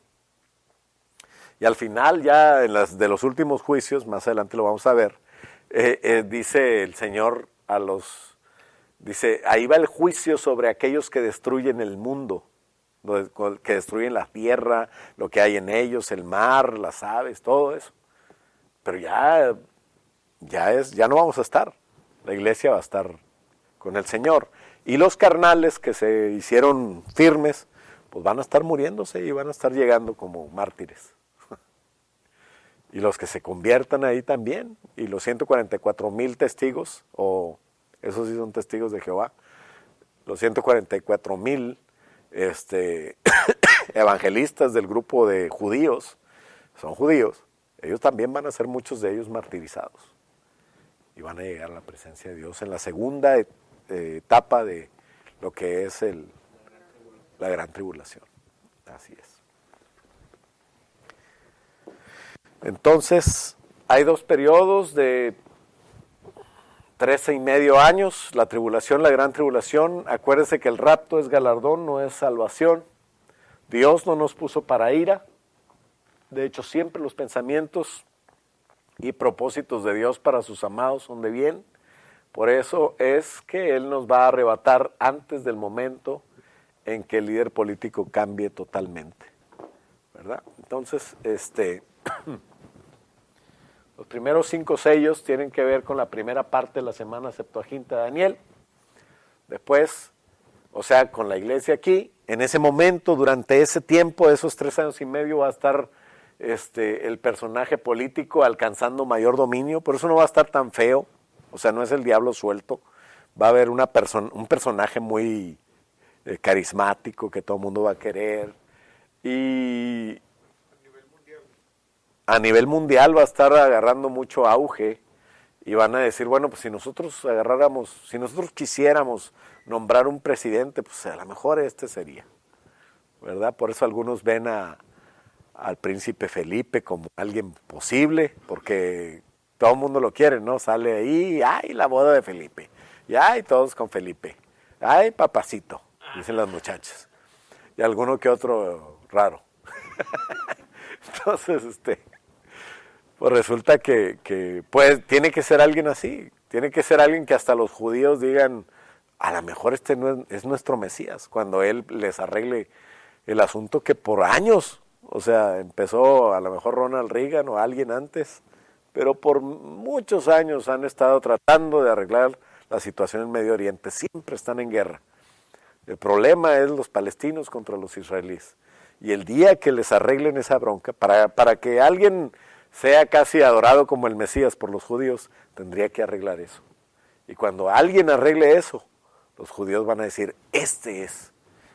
Y al final, ya de los últimos juicios, más adelante lo vamos a ver, dice el Señor dice, ahí va el juicio sobre aquellos que destruyen el mundo, que destruyen la tierra, lo que hay en ellos, el mar, las aves, todo eso. Pero ya no vamos a estar, la iglesia va a estar con el Señor. Y los carnales que se hicieron firmes, pues van a estar muriéndose y van a estar llegando como mártires. Y los que se conviertan ahí también, y los 144,000 testigos, o esos sí son testigos de Jehová, los 144,000 evangelistas del grupo de judíos, son judíos, ellos también van a ser muchos de ellos martirizados. Y van a llegar a la presencia de Dios en la segunda etapa de lo que es la gran tribulación. Así es. Entonces, hay 2 periodos de 13,5 años, la tribulación, la gran tribulación. Acuérdense que el rapto es galardón, no es salvación. Dios no nos puso para ira. De hecho, siempre los pensamientos y propósitos de Dios para sus amados son de bien. Por eso es que Él nos va a arrebatar antes del momento en que el líder político cambie totalmente, ¿verdad? Entonces, los primeros 5 sellos tienen que ver con la primera parte de la semana Septuaginta de Daniel. Después, o sea, con la iglesia aquí, en ese momento, durante ese tiempo, esos 3 años y medio, va a estar el personaje político alcanzando mayor dominio. Por eso no va a estar tan feo, o sea, no es el diablo suelto. Va a haber un personaje muy carismático que todo el mundo va a querer. Y a nivel mundial va a estar agarrando mucho auge y van a decir, bueno, pues si nosotros quisiéramos nombrar un presidente, pues a lo mejor sería, ¿verdad? Por eso algunos ven al príncipe Felipe como alguien posible, porque todo el mundo lo quiere, ¿no? Sale ahí, ¡ay, la boda de Felipe! Y ¡ay, todos con Felipe! ¡Ay, papacito! Dicen las muchachas. Y alguno que otro raro. Entonces, pues resulta que pues, tiene que ser alguien así. Tiene que ser alguien que hasta los judíos digan, a lo mejor no es nuestro Mesías, cuando Él les arregle el asunto que por años, o sea, empezó a lo mejor Ronald Reagan o alguien antes, pero por muchos años han estado tratando de arreglar la situación en Medio Oriente. Siempre están en guerra. El problema es los palestinos contra los israelíes. Y el día que les arreglen esa bronca, para que alguien sea casi adorado como el Mesías por los judíos, tendría que arreglar eso. Y cuando alguien arregle eso, los judíos van a decir, este es.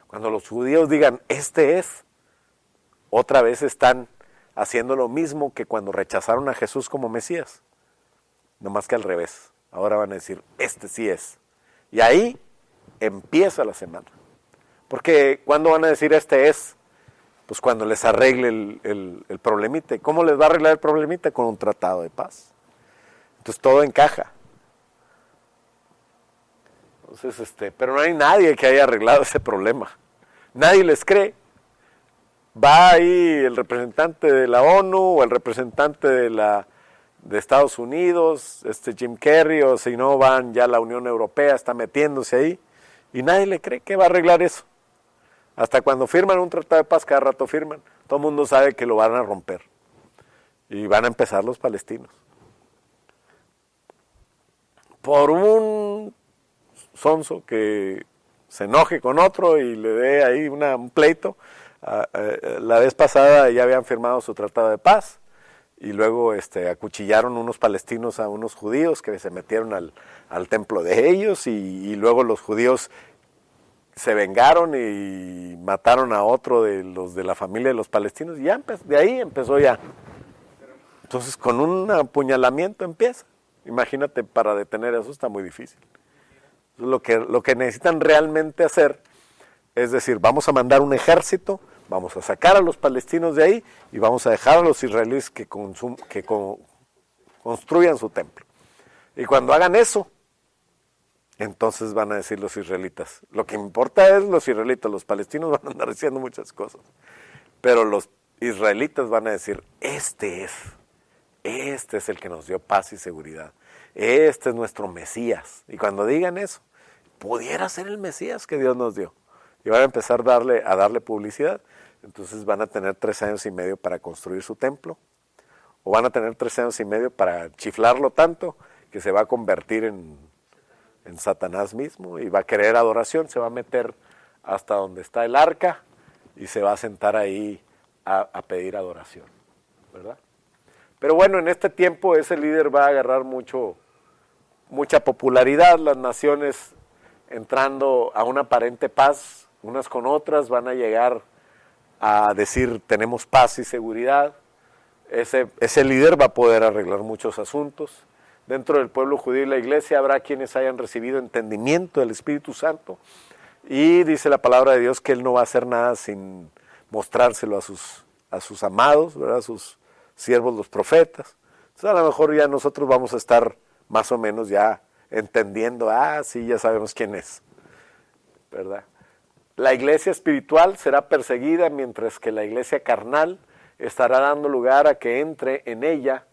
Cuando los judíos digan, este es, otra vez están haciendo lo mismo que cuando rechazaron a Jesús como Mesías. No más que al revés. Ahora van a decir, este sí es. Y ahí empieza la semana. Porque ¿cuándo van a decir este es? Pues cuando les arregle el problemita. ¿Cómo les va a arreglar el problemita? Con un tratado de paz. Entonces todo encaja. Entonces, pero no hay nadie que haya arreglado ese problema. Nadie les cree. Va ahí el representante de la ONU o el representante de Estados Unidos, Jim Carrey, o si no van ya la Unión Europea, está metiéndose ahí, y nadie le cree que va a arreglar eso. Hasta cuando firman un tratado de paz, cada rato firman, todo el mundo sabe que lo van a romper. Y van a empezar los palestinos. Por un sonso que se enoje con otro y le dé ahí un pleito. La vez pasada ya habían firmado su tratado de paz y luego acuchillaron unos palestinos a unos judíos que se metieron al templo de ellos y luego los judíos se vengaron y mataron a otro de los de la familia de los palestinos y ya de ahí empezó ya. Entonces con un apuñalamiento empieza. Imagínate, para detener eso está muy difícil. Lo que necesitan realmente hacer es decir, vamos a mandar un ejército Vamos a sacar a los palestinos de ahí y vamos a dejar a los israelíes que construyan su templo. Y cuando hagan eso, entonces van a decir los israelitas, lo que importa es los israelitas, los palestinos van a andar diciendo muchas cosas, pero los israelitas van a decir, este es el que nos dio paz y seguridad, este es nuestro Mesías. Y cuando digan eso, pudiera ser el Mesías que Dios nos dio. Y van a empezar a darle publicidad. Entonces van a tener 3 años y medio para construir su templo, o van a tener 3 años y medio para chiflarlo tanto que se va a convertir en Satanás mismo y va a querer adoración, se va a meter hasta donde está el arca y se va a sentar ahí a pedir adoración, ¿verdad? Pero bueno, en este tiempo ese líder va a agarrar mucha popularidad, las naciones entrando a una aparente paz, unas con otras, van a llegar a decir tenemos paz y seguridad. Ese líder va a poder arreglar muchos asuntos. Dentro del pueblo judío y la iglesia habrá quienes hayan recibido entendimiento del Espíritu Santo, y dice la palabra de Dios que Él no va a hacer nada sin mostrárselo a sus amados, ¿verdad? A sus siervos los profetas. Entonces a lo mejor ya nosotros vamos a estar más o menos ya entendiendo, sí, ya sabemos quién es, ¿verdad? La iglesia espiritual será perseguida, mientras que la iglesia carnal estará dando lugar a que entre en ella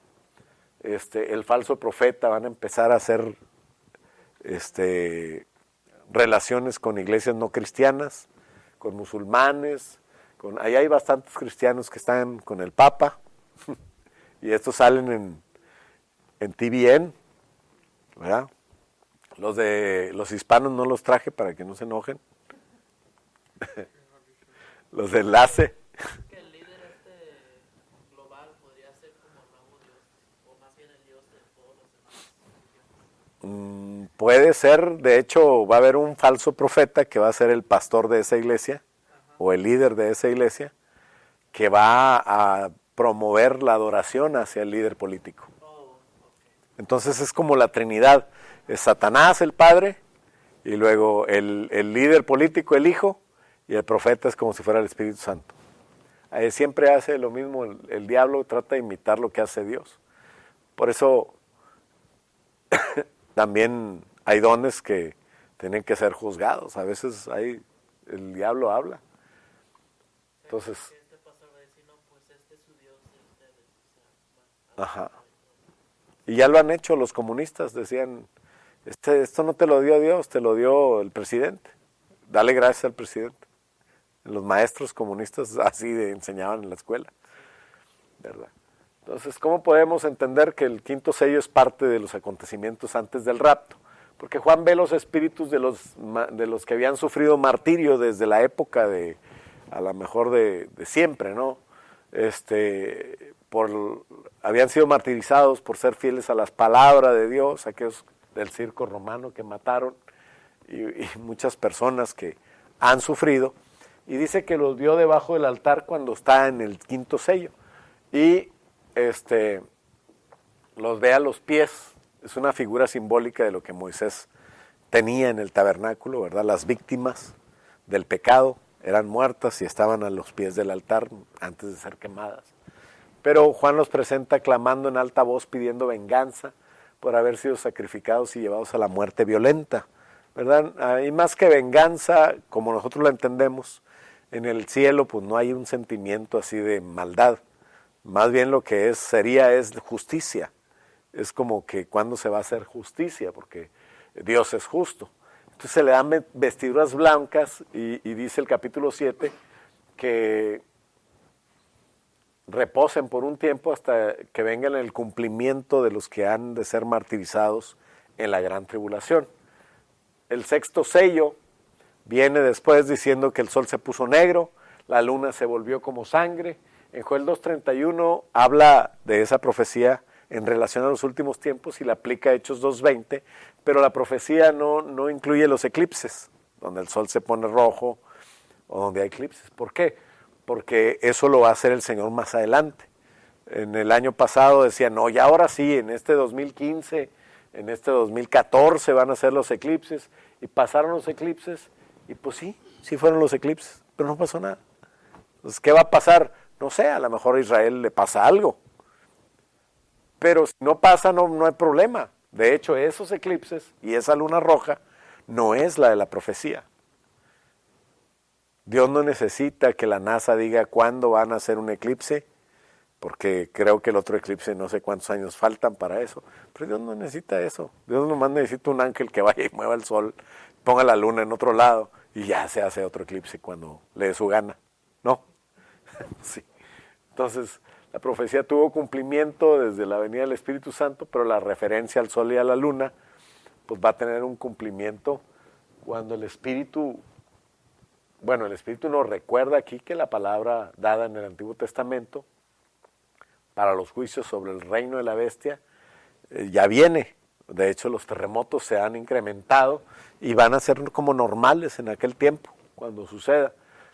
el falso profeta. Van a empezar a hacer relaciones con iglesias no cristianas, con musulmanes, ahí hay bastantes cristianos que están con el Papa, y estos salen en TVN, ¿verdad? Los hispanos no los traje para que no se enojen. Los de enlace. Que el líder global podría ser como el nuevo Dios, o más bien el Dios de todos los demás. Puede ser, de hecho va a haber un falso profeta que va a ser el pastor de esa iglesia, o el líder de esa iglesia, que va a promover la adoración hacia el líder político. Entonces es como la Trinidad, es Satanás el Padre, y luego el líder político el Hijo, y el profeta es como si fuera el Espíritu Santo. Ahí siempre hace lo mismo, el diablo trata de imitar lo que hace Dios. Por eso también hay dones que tienen que ser juzgados. A veces el diablo habla. Entonces, Este pastor va a decir, no, pues este es su Dios de ustedes. ajá. Y ya lo han hecho los comunistas, decían, esto no te lo dio Dios, te lo dio el presidente. Dale gracias al presidente. Los maestros comunistas así enseñaban en la escuela, ¿verdad? Entonces, ¿cómo podemos entender que el quinto sello es parte de los acontecimientos antes del rapto? Porque Juan ve los espíritus de los que habían sufrido martirio desde la época a lo mejor de siempre, ¿no? Habían sido martirizados por ser fieles a las palabras de Dios, aquellos del circo romano que mataron, y muchas personas que han sufrido, y dice que los vio debajo del altar cuando está en el quinto sello, y los ve a los pies. Es una figura simbólica de lo que Moisés tenía en el tabernáculo, ¿verdad? Las víctimas del pecado eran muertas y estaban a los pies del altar antes de ser quemadas. Pero Juan los presenta clamando en alta voz, pidiendo venganza por haber sido sacrificados y llevados a la muerte violenta, ¿verdad? Y más que venganza, como nosotros la entendemos, en el cielo pues no hay un sentimiento así de maldad. Más bien lo que sería justicia. Es como que cuando se va a hacer justicia, porque Dios es justo. Entonces se le dan vestiduras blancas y dice el capítulo 7 que reposen por un tiempo hasta que vengan el cumplimiento de los que han de ser martirizados en la gran tribulación. El sexto sello viene después diciendo que el sol se puso negro, la luna se volvió como sangre. En Joel 2:31 habla de esa profecía en relación a los últimos tiempos y la aplica a Hechos 2:20, pero la profecía no incluye los eclipses, donde el sol se pone rojo o donde hay eclipses. ¿Por qué? Porque eso lo va a hacer el Señor más adelante. En el año pasado decían, no, ya ahora sí, en este 2015, en este 2014 van a ser los eclipses, y pasaron los eclipses, y pues sí fueron los eclipses, pero no pasó nada. Entonces, ¿qué va a pasar? No sé, a lo mejor a Israel le pasa algo. Pero si no pasa, no hay problema. De hecho, esos eclipses y esa luna roja no es la de la profecía. Dios no necesita que la NASA diga cuándo van a hacer un eclipse, porque creo que el otro eclipse no sé cuántos años faltan para eso. Pero Dios no necesita eso. Dios nomás necesita un ángel que vaya y mueva el sol, ponga la luna en otro lado y ya se hace otro eclipse cuando le dé su gana. ¿No? Sí. Entonces, la profecía tuvo cumplimiento desde la venida del Espíritu Santo, pero la referencia al sol y a la luna pues va a tener un cumplimiento cuando el Espíritu nos recuerda aquí que la palabra dada en el Antiguo Testamento para los juicios sobre el reino de la bestia ya viene. De hecho, los terremotos se han incrementado y van a ser como normales en aquel tiempo, cuando suceda.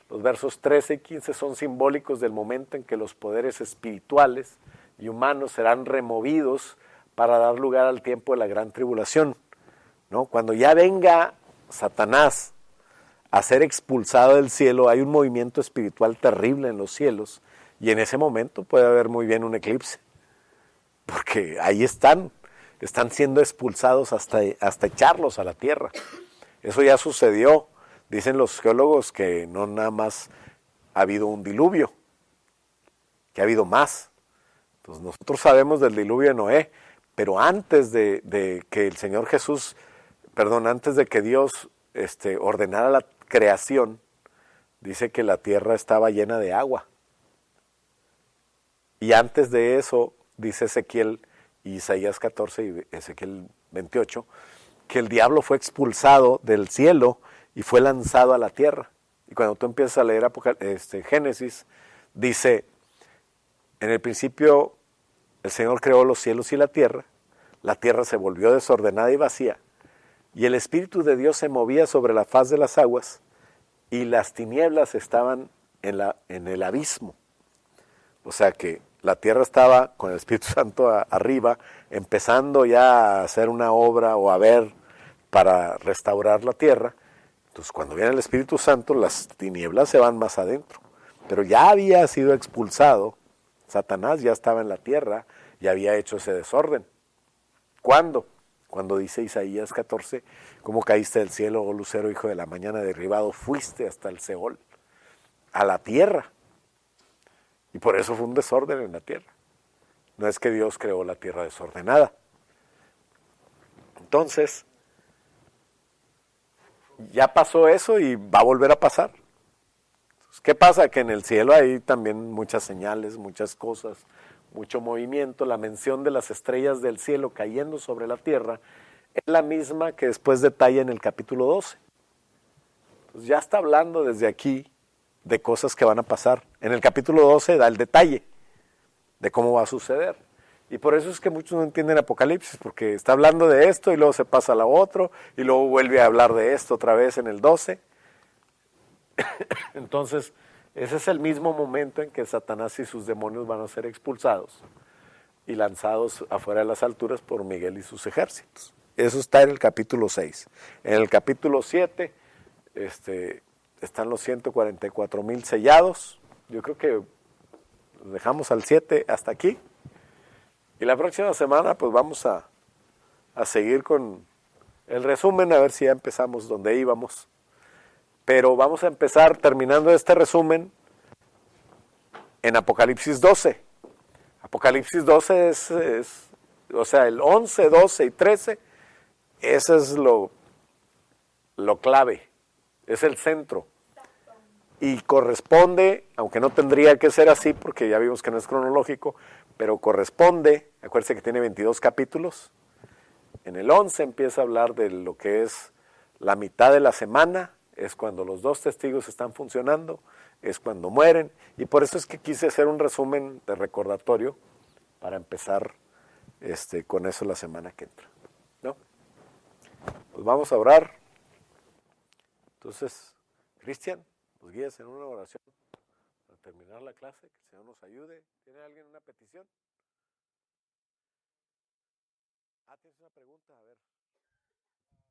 Los versos 13 y 15 son simbólicos del momento en que los poderes espirituales y humanos serán removidos para dar lugar al tiempo de la gran tribulación, ¿no? Cuando ya venga Satanás a ser expulsado del cielo, hay un movimiento espiritual terrible en los cielos y en ese momento puede haber muy bien un eclipse, porque ahí están siendo expulsados hasta echarlos a la tierra. Eso ya sucedió. Dicen los geólogos que no nada más ha habido un diluvio, que ha habido más. Entonces nosotros sabemos del diluvio de Noé, pero antes de que el Señor Jesús, antes de que Dios ordenara la creación, dice que la tierra estaba llena de agua. Y antes de eso, dice Ezequiel, Isaías 14 y Ezequiel 28, que el diablo fue expulsado del cielo y fue lanzado a la tierra. Y cuando tú empiezas a leer Génesis, dice, en el principio el Señor creó los cielos y la tierra se volvió desordenada y vacía, y el Espíritu de Dios se movía sobre la faz de las aguas, y las tinieblas estaban en el abismo. O sea que la tierra estaba con el Espíritu Santo arriba, empezando ya a hacer una obra o a ver para restaurar la tierra. Entonces, cuando viene el Espíritu Santo, las tinieblas se van más adentro. Pero ya había sido expulsado, Satanás ya estaba en la tierra y había hecho ese desorden. ¿Cuándo? Cuando dice Isaías 14, ¿cómo caíste del cielo, oh lucero, hijo de la mañana, derribado fuiste hasta el Seol, a la tierra? Y por eso fue un desorden en la tierra. No es que Dios creó la tierra desordenada. Entonces, ya pasó eso y va a volver a pasar. ¿Qué pasa? Que en el cielo hay también muchas señales, muchas cosas, mucho movimiento. La mención de las estrellas del cielo cayendo sobre la tierra es la misma que después detalla en el capítulo 12. Entonces ya está hablando desde aquí de cosas que van a pasar. En el capítulo 12 da el detalle de cómo va a suceder. Y por eso es que muchos no entienden Apocalipsis, porque está hablando de esto y luego se pasa a lo otro y luego vuelve a hablar de esto otra vez en el 12. Entonces, ese es el mismo momento en que Satanás y sus demonios van a ser expulsados y lanzados afuera de las alturas por Miguel y sus ejércitos. Eso está en el capítulo 6. En el capítulo 7 están los 144,000 sellados. Yo creo que dejamos al 7 hasta aquí. Y la próxima semana pues vamos a seguir con el resumen, a ver si ya empezamos donde íbamos. Pero vamos a empezar terminando este resumen en Apocalipsis 12. Apocalipsis 12 es o sea, el 11, 12 y 13, ese es lo clave, es el centro. Y corresponde, aunque no tendría que ser así, porque ya vimos que no es cronológico, pero corresponde, acuérdense que tiene 22 capítulos, en el 11 empieza a hablar de lo que es la mitad de la semana, es cuando los dos testigos están funcionando, es cuando mueren, y por eso es que quise hacer un resumen de recordatorio para empezar con eso la semana que entra, ¿no? Pues vamos a orar. Entonces, Cristian, nos guías en una oración para terminar la clase, que el Señor nos ayude. ¿Tiene alguien una petición? ¿Tienes una pregunta? A ver.